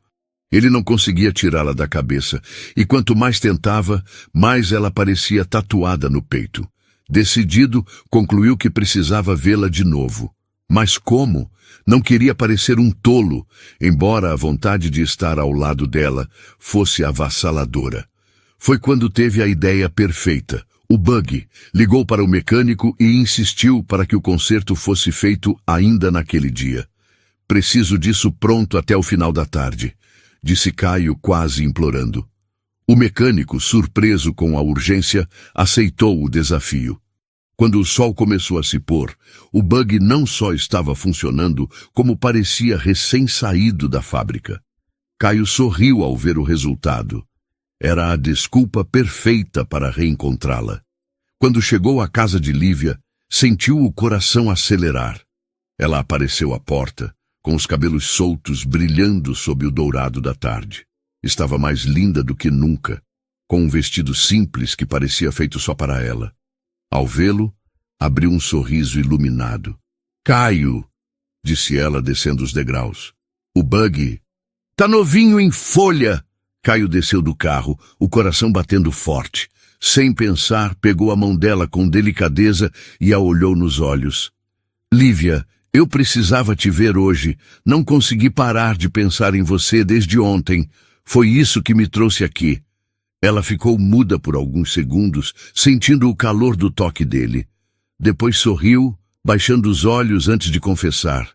Ele não conseguia tirá-la da cabeça, e quanto mais tentava, mais ela parecia tatuada no peito. Decidido, concluiu que precisava vê-la de novo. Mas como? Não queria parecer um tolo, embora a vontade de estar ao lado dela fosse avassaladora. Foi quando teve a ideia perfeita. O buggy. Ligou para o mecânico e insistiu para que o conserto fosse feito ainda naquele dia. Preciso disso pronto até o final da tarde, disse Caio quase implorando. O mecânico, surpreso com a urgência, aceitou o desafio. Quando o sol começou a se pôr, o buggy não só estava funcionando, como parecia recém-saído da fábrica. Caio sorriu ao ver o resultado. Era a desculpa perfeita para reencontrá-la. Quando chegou à casa de Lívia, sentiu o coração acelerar. Ela apareceu à porta, com os cabelos soltos brilhando sob o dourado da tarde. Estava mais linda do que nunca, com um vestido simples que parecia feito só para ela. Ao vê-lo, abriu um sorriso iluminado. Caio, disse ela descendo os degraus. O buggy. Tá novinho em folha! Caio desceu do carro, o coração batendo forte. Sem pensar, pegou a mão dela com delicadeza e a olhou nos olhos. Lívia, eu precisava te ver hoje. Não consegui parar de pensar em você desde ontem. Foi isso que me trouxe aqui. Ela ficou muda por alguns segundos, sentindo o calor do toque dele. Depois sorriu, baixando os olhos antes de confessar.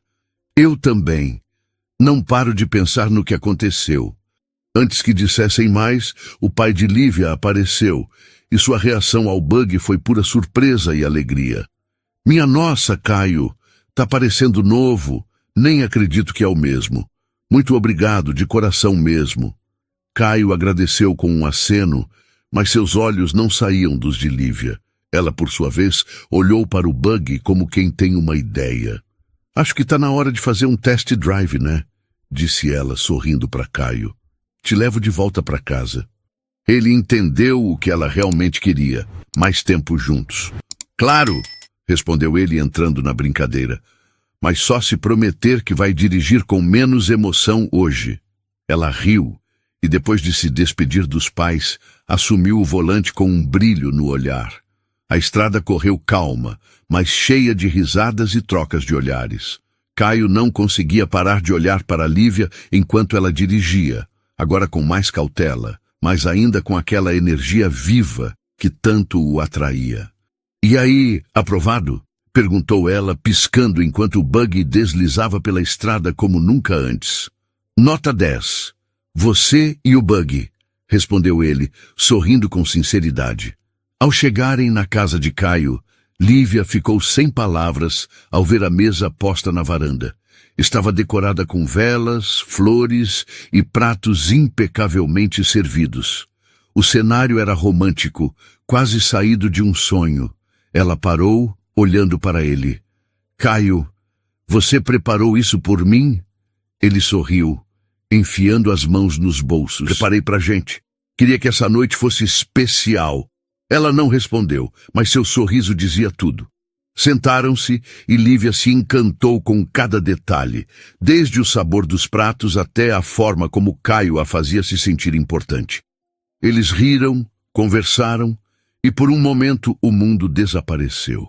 Eu também. Não paro de pensar no que aconteceu. Antes que dissessem mais, o pai de Lívia apareceu, e sua reação ao bug foi pura surpresa e alegria. Minha nossa, Caio, tá parecendo novo. Nem acredito que é o mesmo. Muito obrigado, de coração mesmo. Caio agradeceu com um aceno, mas seus olhos não saíam dos de Lívia. Ela, por sua vez, olhou para o buggy como quem tem uma ideia. Acho que tá na hora de fazer um test drive, né? Disse ela, sorrindo para Caio. Te levo de volta para casa. Ele entendeu o que ela realmente queria, mais tempo juntos. Claro, respondeu ele entrando na brincadeira, mas só se prometer que vai dirigir com menos emoção hoje. Ela riu e, depois de se despedir dos pais, assumiu o volante com um brilho no olhar. A estrada correu calma, mas cheia de risadas e trocas de olhares. Caio não conseguia parar de olhar para Lívia enquanto ela dirigia, agora com mais cautela, mas ainda com aquela energia viva que tanto o atraía. E aí, aprovado? Perguntou ela, piscando enquanto o buggy deslizava pela estrada como nunca antes. Nota 10. Você e o buggy, respondeu ele, sorrindo com sinceridade. Ao chegarem na casa de Caio, Lívia ficou sem palavras ao ver a mesa posta na varanda. Estava decorada com velas, flores e pratos impecavelmente servidos. O cenário era romântico, quase saído de um sonho. Ela parou, olhando para ele. Caio, você preparou isso por mim? Ele sorriu, enfiando as mãos nos bolsos. Preparei pra gente. Queria que essa noite fosse especial. Ela não respondeu, mas seu sorriso dizia tudo. Sentaram-se e Lívia se encantou com cada detalhe, desde o sabor dos pratos até a forma como Caio a fazia se sentir importante. Eles riram, conversaram, e por um momento o mundo desapareceu.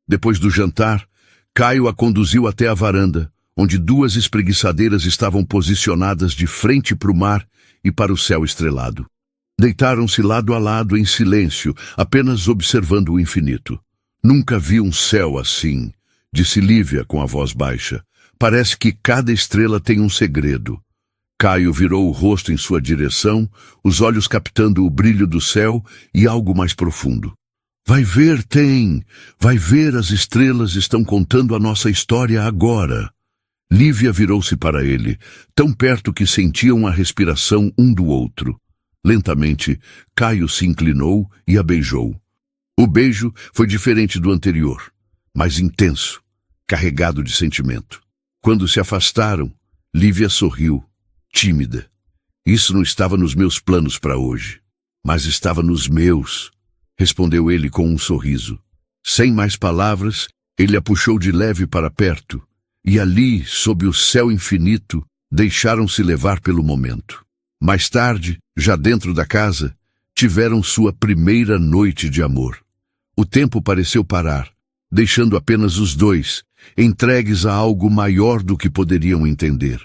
Depois do jantar, Caio a conduziu até a varanda, onde duas espreguiçadeiras estavam posicionadas de frente para o mar e para o céu estrelado. Deitaram-se lado a lado em silêncio, apenas observando o infinito. Nunca vi um céu assim, disse Lívia com a voz baixa. Parece que cada estrela tem um segredo. Caio virou o rosto em sua direção, os olhos captando o brilho do céu e algo mais profundo. Vai ver, Vai ver, as estrelas estão contando a nossa história agora. Lívia virou-se para ele, tão perto que sentiam a respiração um do outro. Lentamente, Caio se inclinou e a beijou. O beijo foi diferente do anterior, mais intenso, carregado de sentimento. Quando se afastaram, Lívia sorriu, tímida. Isso não estava nos meus planos para hoje, mas estava nos meus, respondeu ele com um sorriso. Sem mais palavras, ele a puxou de leve para perto, e ali, sob o céu infinito, deixaram-se levar pelo momento. Mais tarde, já dentro da casa, tiveram sua primeira noite de amor. O tempo pareceu parar, deixando apenas os dois, entregues a algo maior do que poderiam entender.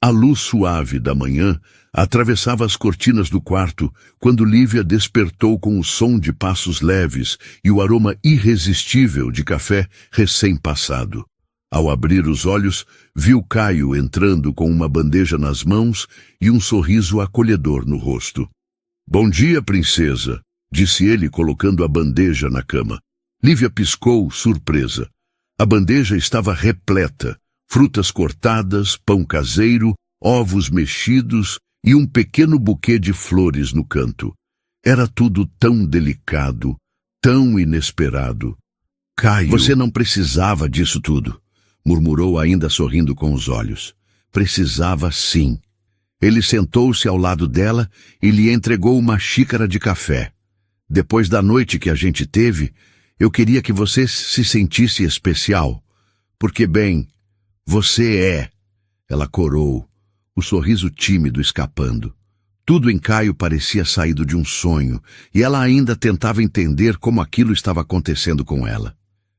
A luz suave da manhã atravessava as cortinas do quarto quando Lívia despertou com o som de passos leves e o aroma irresistível de café recém-passado. Ao abrir os olhos, viu Caio entrando com uma bandeja nas mãos e um sorriso acolhedor no rosto. Bom dia, princesa, disse ele colocando a bandeja na cama. Lívia piscou, surpresa. A bandeja estava repleta, frutas cortadas, pão caseiro, ovos mexidos e um pequeno buquê de flores no canto. Era tudo tão delicado, tão inesperado. Caio, você não precisava disso tudo, murmurou ainda sorrindo com os olhos. Precisava sim. Ele sentou-se ao lado dela e lhe entregou uma xícara de café. Depois da noite que a gente teve, eu queria que você se sentisse especial. Porque, bem, você é. Ela corou, o sorriso tímido escapando. Tudo em Caio parecia saído de um sonho, e ela ainda tentava entender como aquilo estava acontecendo com ela.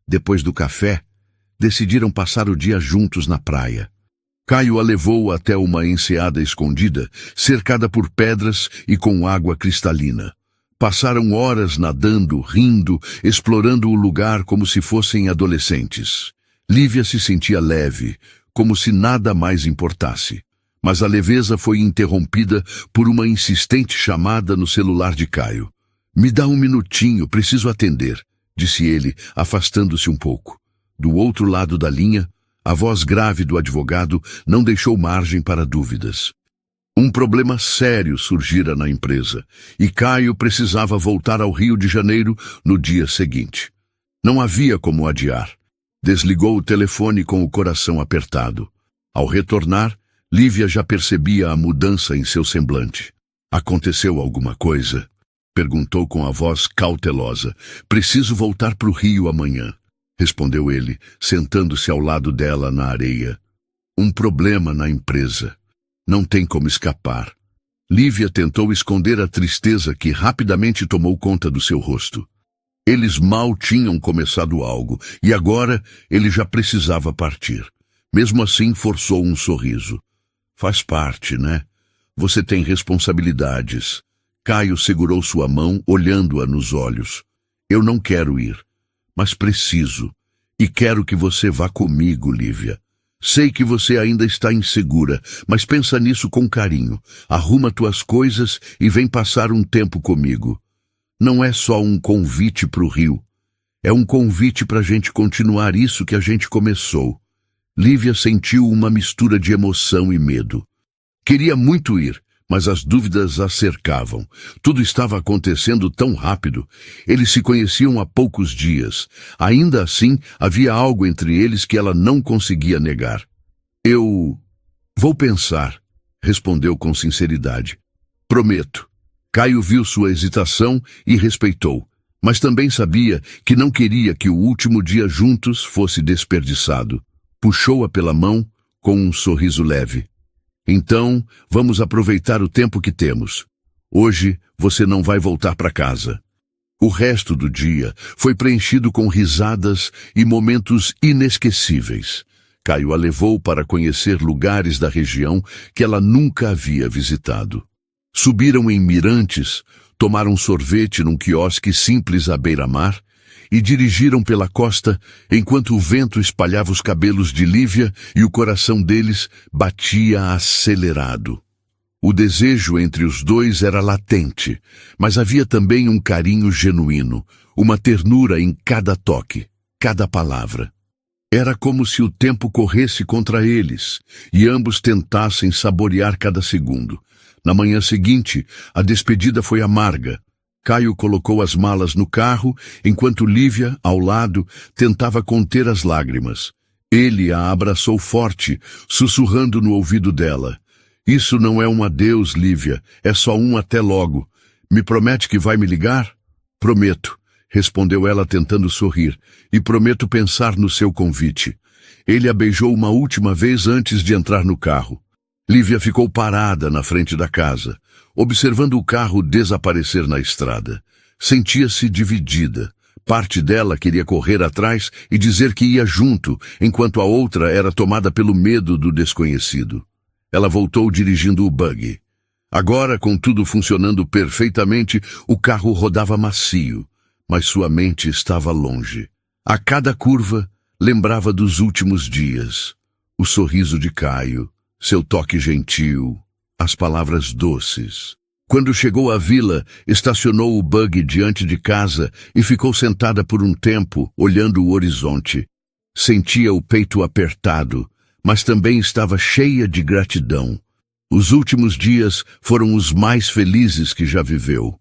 Depois do café, decidiram passar o dia juntos na praia. Caio a levou até uma enseada escondida, cercada por pedras e com água cristalina. Passaram horas nadando, rindo, explorando o lugar como se fossem adolescentes. Lívia se sentia leve, como se nada mais importasse. Mas a leveza foi interrompida por uma insistente chamada no celular de Caio. Me dá um minutinho, preciso atender, disse ele, afastando-se um pouco. Do outro lado da linha, a voz grave do advogado não deixou margem para dúvidas. Um problema sério surgira na empresa, e Caio precisava voltar ao Rio de Janeiro no dia seguinte. Não havia como adiar. Desligou o telefone com o coração apertado. Ao retornar, Lívia já percebia a mudança em seu semblante. Aconteceu alguma coisa? Perguntou com a voz cautelosa. Preciso voltar para o Rio amanhã, respondeu ele, sentando-se ao lado dela na areia. Um problema na empresa. Não tem como escapar. Lívia tentou esconder a tristeza que rapidamente tomou conta do seu rosto. Eles mal tinham começado algo, e agora ele já precisava partir. Mesmo assim, forçou um sorriso. Faz parte, né? Você tem responsabilidades. Caio segurou sua mão, olhando-a nos olhos. Eu não quero ir, mas preciso. E quero que você vá comigo, Lívia. Sei que você ainda está insegura, mas pensa nisso com carinho. Arruma tuas coisas e vem passar um tempo comigo. Não é só um convite para o Rio. É um convite para a gente continuar isso que a gente começou. Lívia sentiu uma mistura de emoção e medo. Queria muito ir, mas as dúvidas a cercavam. Tudo estava acontecendo tão rápido. Eles se conheciam há poucos dias. Ainda assim, havia algo entre eles que ela não conseguia negar. Eu vou pensar, respondeu com sinceridade. Prometo. Caio viu sua hesitação e respeitou, mas também sabia que não queria que o último dia juntos fosse desperdiçado. Puxou-a pela mão com um sorriso leve. Então, vamos aproveitar o tempo que temos. Hoje, você não vai voltar para casa. O resto do dia foi preenchido com risadas e momentos inesquecíveis. Caio a levou para conhecer lugares da região que ela nunca havia visitado. Subiram em mirantes, tomaram sorvete num quiosque simples à beira-mar e dirigiram pela costa enquanto o vento espalhava os cabelos de Lívia e o coração deles batia acelerado. O desejo entre os dois era latente, mas havia também um carinho genuíno, uma ternura em cada toque, cada palavra. Era como se o tempo corresse contra eles e ambos tentassem saborear cada segundo. Na manhã seguinte, a despedida foi amarga. Caio colocou as malas no carro, enquanto Lívia, ao lado, tentava conter as lágrimas. Ele a abraçou forte, sussurrando no ouvido dela. Isso não é um adeus, Lívia, é só um até logo. Me promete que vai me ligar? Prometo, respondeu ela tentando sorrir, e prometo pensar no seu convite. Ele a beijou uma última vez antes de entrar no carro. Lívia ficou parada na frente da casa, observando o carro desaparecer na estrada. Sentia-se dividida. Parte dela queria correr atrás e dizer que ia junto, enquanto a outra era tomada pelo medo do desconhecido. Ela voltou dirigindo o buggy. Agora, com tudo funcionando perfeitamente, o carro rodava macio, mas sua mente estava longe. A cada curva, lembrava dos últimos dias. O sorriso de Caio, seu toque gentil, as palavras doces. Quando chegou à vila, estacionou o buggy diante de casa e ficou sentada por um tempo, olhando o horizonte. Sentia o peito apertado, mas também estava cheia de gratidão. Os últimos dias foram os mais felizes que já viveu.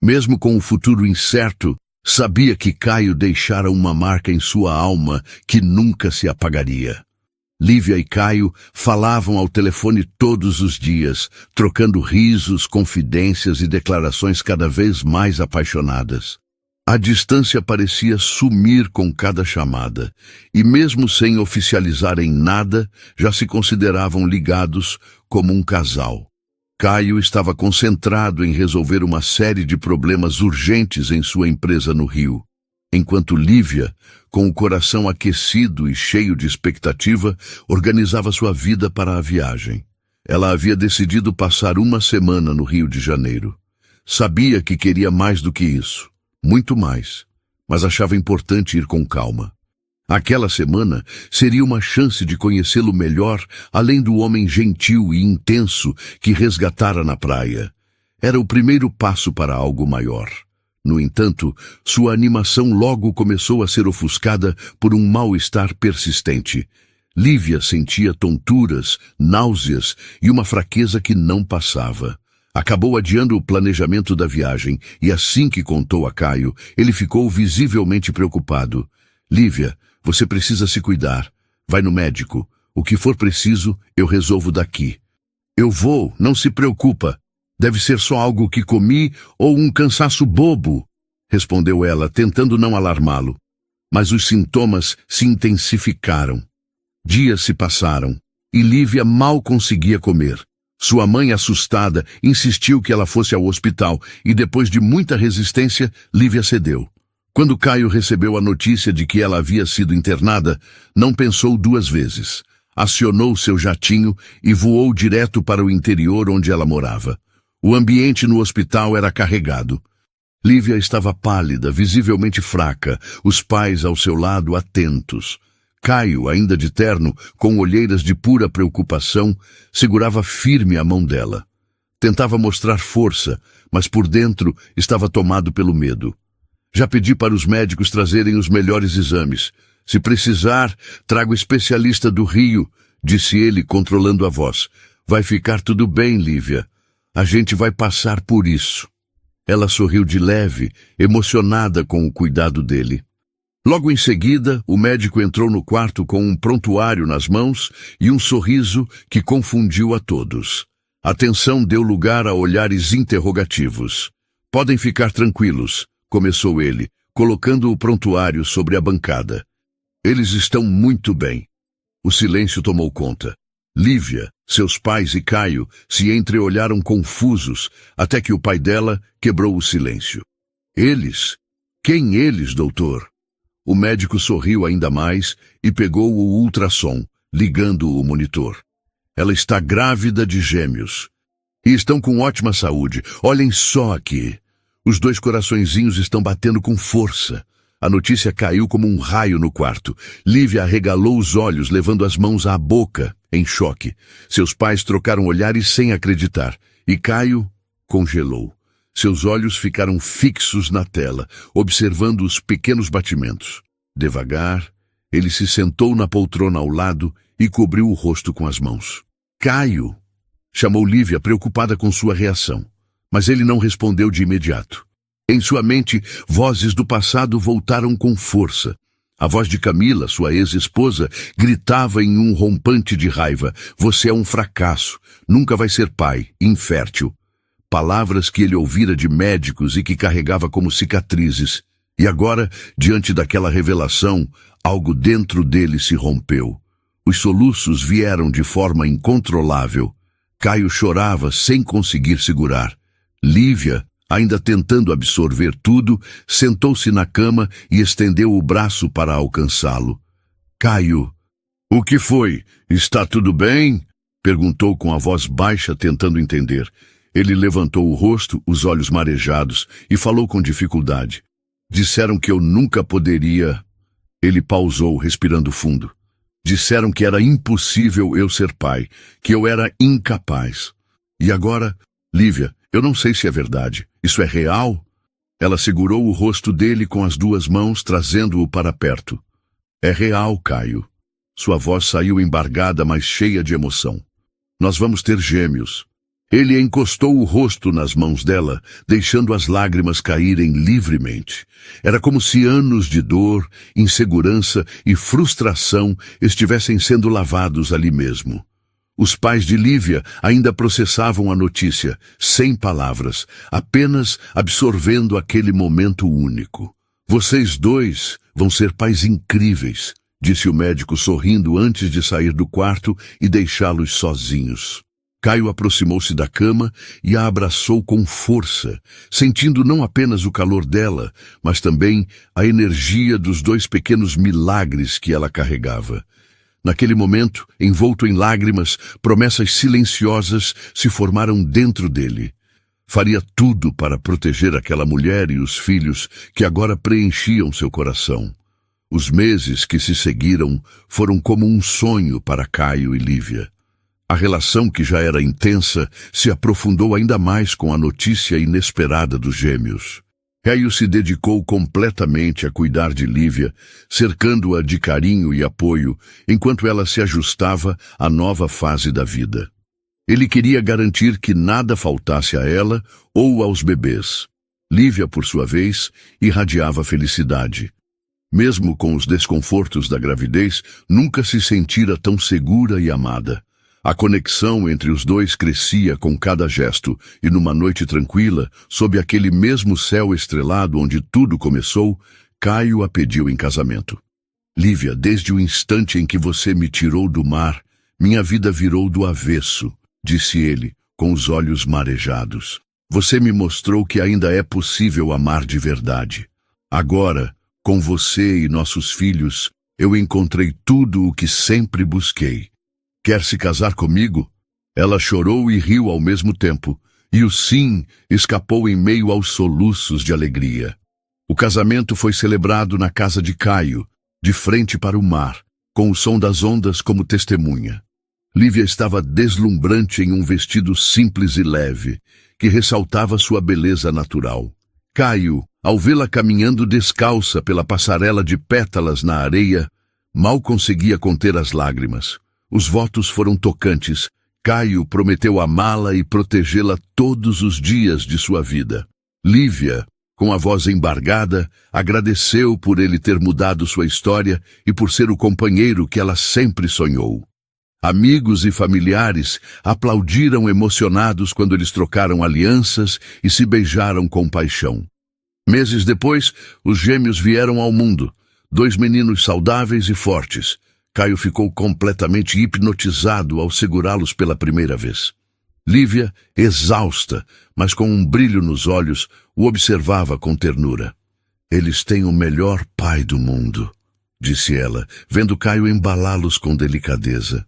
Mesmo com o futuro incerto, sabia que Caio deixara uma marca em sua alma que nunca se apagaria. Lívia e Caio falavam ao telefone todos os dias, trocando risos, confidências e declarações cada vez mais apaixonadas. A distância parecia sumir com cada chamada, e mesmo sem oficializarem nada, já se consideravam ligados como um casal. Caio estava concentrado em resolver uma série de problemas urgentes em sua empresa no Rio, enquanto Lívia, com o coração aquecido e cheio de expectativa, organizava sua vida para a viagem. Ela havia decidido passar uma semana no Rio de Janeiro. Sabia que queria mais do que isso, muito mais, mas achava importante ir com calma. Aquela semana seria uma chance de conhecê-lo melhor, além do homem gentil e intenso que resgatara na praia. Era o primeiro passo para algo maior. No entanto, sua animação logo começou a ser ofuscada por um mal-estar persistente. Lívia sentia tonturas, náuseas e uma fraqueza que não passava. Acabou adiando o planejamento da viagem e assim que contou a Caio, ele ficou visivelmente preocupado. Lívia, você precisa se cuidar. Vai no médico. O que for preciso, eu resolvo daqui. Eu vou, não se preocupa. Deve ser só algo que comi ou um cansaço bobo, respondeu ela, tentando não alarmá-lo. Mas os sintomas se intensificaram. Dias se passaram e Lívia mal conseguia comer. Sua mãe, assustada, insistiu que ela fosse ao hospital e, depois de muita resistência, Lívia cedeu. Quando Caio recebeu a notícia de que ela havia sido internada, não pensou duas vezes. Acionou seu jatinho e voou direto para o interior onde ela morava. O ambiente no hospital era carregado. Lívia estava pálida, visivelmente fraca, os pais ao seu lado atentos. Caio, ainda de terno, com olheiras de pura preocupação, segurava firme a mão dela. Tentava mostrar força, mas por dentro estava tomado pelo medo. Já pedi para os médicos trazerem os melhores exames. Se precisar, trago o especialista do Rio, disse ele, controlando a voz. Vai ficar tudo bem, Lívia. A gente vai passar por isso. Ela sorriu de leve, emocionada com o cuidado dele. Logo em seguida, o médico entrou no quarto com um prontuário nas mãos e um sorriso que confundiu a todos. A tensão deu lugar a olhares interrogativos. Podem ficar tranquilos, começou ele, colocando o prontuário sobre a bancada. Eles estão muito bem. O silêncio tomou conta. Lívia, seus pais e Caio se entreolharam confusos, até que o pai dela quebrou o silêncio. Eles? Quem eles, doutor? O médico sorriu ainda mais e pegou o ultrassom, ligando o monitor. Ela está grávida de gêmeos. E estão com ótima saúde. Olhem só aqui. Os dois coraçõezinhos estão batendo com força. A notícia caiu como um raio no quarto. Lívia arregalou os olhos, levando as mãos à boca, em choque. Seus pais trocaram olhares sem acreditar. E Caio congelou. Seus olhos ficaram fixos na tela, observando os pequenos batimentos. Devagar, ele se sentou na poltrona ao lado e cobriu o rosto com as mãos. Caio! Chamou Lívia, preocupada com sua reação. Mas ele não respondeu de imediato. Em sua mente, vozes do passado voltaram com força. A voz de Camila, sua ex-esposa, gritava em um rompante de raiva. Você é um fracasso. Nunca vai ser pai. Infértil. Palavras que ele ouvira de médicos e que carregava como cicatrizes. E agora, diante daquela revelação, algo dentro dele se rompeu. Os soluços vieram de forma incontrolável. Caio chorava sem conseguir segurar. Lívia, ainda tentando absorver tudo, sentou-se na cama e estendeu o braço para alcançá-lo. Caio, o que foi? Está tudo bem? Perguntou com a voz baixa, tentando entender. Ele levantou o rosto, os olhos marejados, e falou com dificuldade. Disseram que eu nunca poderia... Ele pausou, respirando fundo. Disseram que era impossível eu ser pai, que eu era incapaz. E agora, Lívia, eu não sei se é verdade. Isso é real? Ela segurou o rosto dele com as duas mãos, trazendo-o para perto. É real, Caio. Sua voz saiu embargada, mas cheia de emoção. Nós vamos ter gêmeos. Ele encostou o rosto nas mãos dela, deixando as lágrimas caírem livremente. Era como se anos de dor, insegurança e frustração estivessem sendo lavados ali mesmo. Os pais de Lívia ainda processavam a notícia, sem palavras, apenas absorvendo aquele momento único. Vocês dois vão ser pais incríveis, disse o médico sorrindo antes de sair do quarto e deixá-los sozinhos. Caio aproximou-se da cama e a abraçou com força, sentindo não apenas o calor dela, mas também a energia dos dois pequenos milagres que ela carregava. Naquele momento, envolto em lágrimas, promessas silenciosas se formaram dentro dele. Faria tudo para proteger aquela mulher e os filhos que agora preenchiam seu coração. Os meses que se seguiram foram como um sonho para Caio e Lívia. A relação, que já era intensa, se aprofundou ainda mais com a notícia inesperada dos gêmeos. Caio se dedicou completamente a cuidar de Lívia, cercando-a de carinho e apoio, enquanto ela se ajustava à nova fase da vida. Ele queria garantir que nada faltasse a ela ou aos bebês. Lívia, por sua vez, irradiava felicidade. Mesmo com os desconfortos da gravidez, nunca se sentira tão segura e amada. A conexão entre os dois crescia com cada gesto, e numa noite tranquila, sob aquele mesmo céu estrelado onde tudo começou, Caio a pediu em casamento. Lívia, desde o instante em que você me tirou do mar, minha vida virou do avesso, disse ele, com os olhos marejados. Você me mostrou que ainda é possível amar de verdade. Agora, com você e nossos filhos, eu encontrei tudo o que sempre busquei. Quer se casar comigo? Ela chorou e riu ao mesmo tempo, e o sim escapou em meio aos soluços de alegria. O casamento foi celebrado na casa de Caio, de frente para o mar, com o som das ondas como testemunha. Lívia estava deslumbrante em um vestido simples e leve, que ressaltava sua beleza natural. Caio, ao vê-la caminhando descalça pela passarela de pétalas na areia, mal conseguia conter as lágrimas. Os votos foram tocantes. Caio prometeu amá-la e protegê-la todos os dias de sua vida. Lívia, com a voz embargada, agradeceu por ele ter mudado sua história e por ser o companheiro que ela sempre sonhou. Amigos e familiares aplaudiram emocionados quando eles trocaram alianças e se beijaram com paixão. Meses depois, os gêmeos vieram ao mundo, 2 meninos saudáveis e fortes. Caio ficou completamente hipnotizado ao segurá-los pela primeira vez. Lívia, exausta, mas com um brilho nos olhos, o observava com ternura. Eles têm o melhor pai do mundo, disse ela, vendo Caio embalá-los com delicadeza.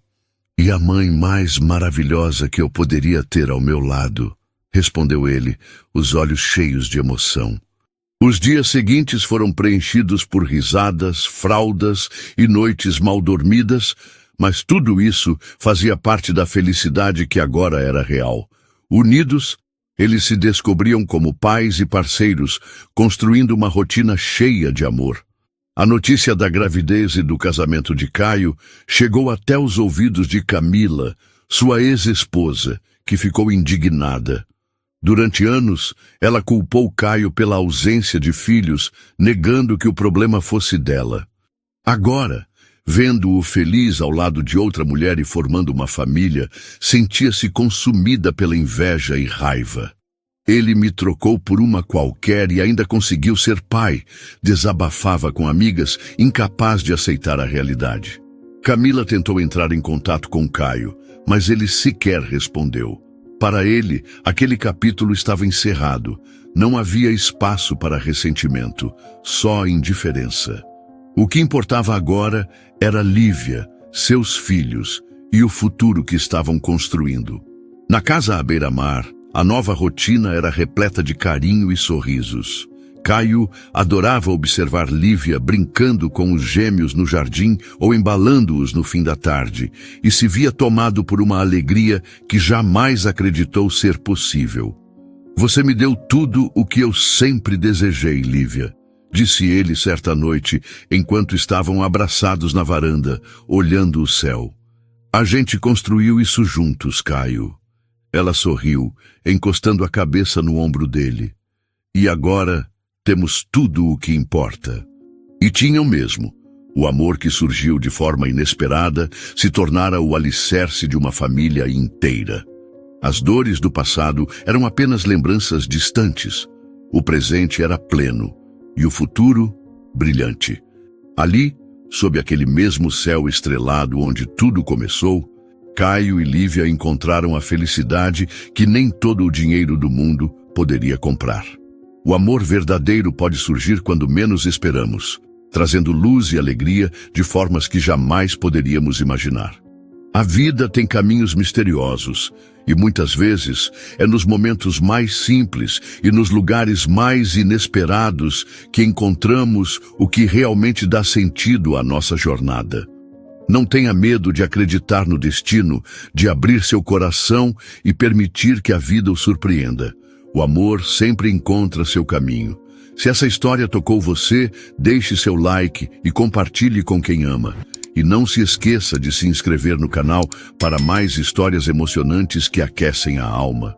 E a mãe mais maravilhosa que eu poderia ter ao meu lado, respondeu ele, os olhos cheios de emoção. Os dias seguintes foram preenchidos por risadas, fraldas e noites mal dormidas, mas tudo isso fazia parte da felicidade que agora era real. Unidos, eles se descobriam como pais e parceiros, construindo uma rotina cheia de amor. A notícia da gravidez e do casamento de Caio chegou até os ouvidos de Camila, sua ex-esposa, que ficou indignada. Durante anos, ela culpou Caio pela ausência de filhos, negando que o problema fosse dela. Agora, vendo-o feliz ao lado de outra mulher e formando uma família, sentia-se consumida pela inveja e raiva. Ele me trocou por uma qualquer e ainda conseguiu ser pai, desabafava com amigas, incapaz de aceitar a realidade. Camila tentou entrar em contato com Caio, mas ele sequer respondeu. Para ele, aquele capítulo estava encerrado. Não havia espaço para ressentimento, só indiferença. O que importava agora era Lívia, seus filhos e o futuro que estavam construindo. Na casa à beira-mar, a nova rotina era repleta de carinho e sorrisos. Caio adorava observar Lívia brincando com os gêmeos no jardim ou embalando-os no fim da tarde, e se via tomado por uma alegria que jamais acreditou ser possível. Você me deu tudo o que eu sempre desejei, Lívia, disse ele certa noite, enquanto estavam abraçados na varanda, olhando o céu. A gente construiu isso juntos, Caio. Ela sorriu, encostando a cabeça no ombro dele. E agora temos tudo o que importa. E tinham mesmo. O amor que surgiu de forma inesperada se tornara o alicerce de uma família inteira. As dores do passado eram apenas lembranças distantes. O presente era pleno e o futuro brilhante. Ali, sob aquele mesmo céu estrelado onde tudo começou, Caio e Lívia encontraram a felicidade que nem todo o dinheiro do mundo poderia comprar. O amor verdadeiro pode surgir quando menos esperamos, trazendo luz e alegria de formas que jamais poderíamos imaginar. A vida tem caminhos misteriosos, e muitas vezes é nos momentos mais simples e nos lugares mais inesperados que encontramos o que realmente dá sentido à nossa jornada. Não tenha medo de acreditar no destino, de abrir seu coração e permitir que a vida o surpreenda. O amor sempre encontra seu caminho. Se essa história tocou você, deixe seu like e compartilhe com quem ama. E não se esqueça de se inscrever no canal para mais histórias emocionantes que aquecem a alma.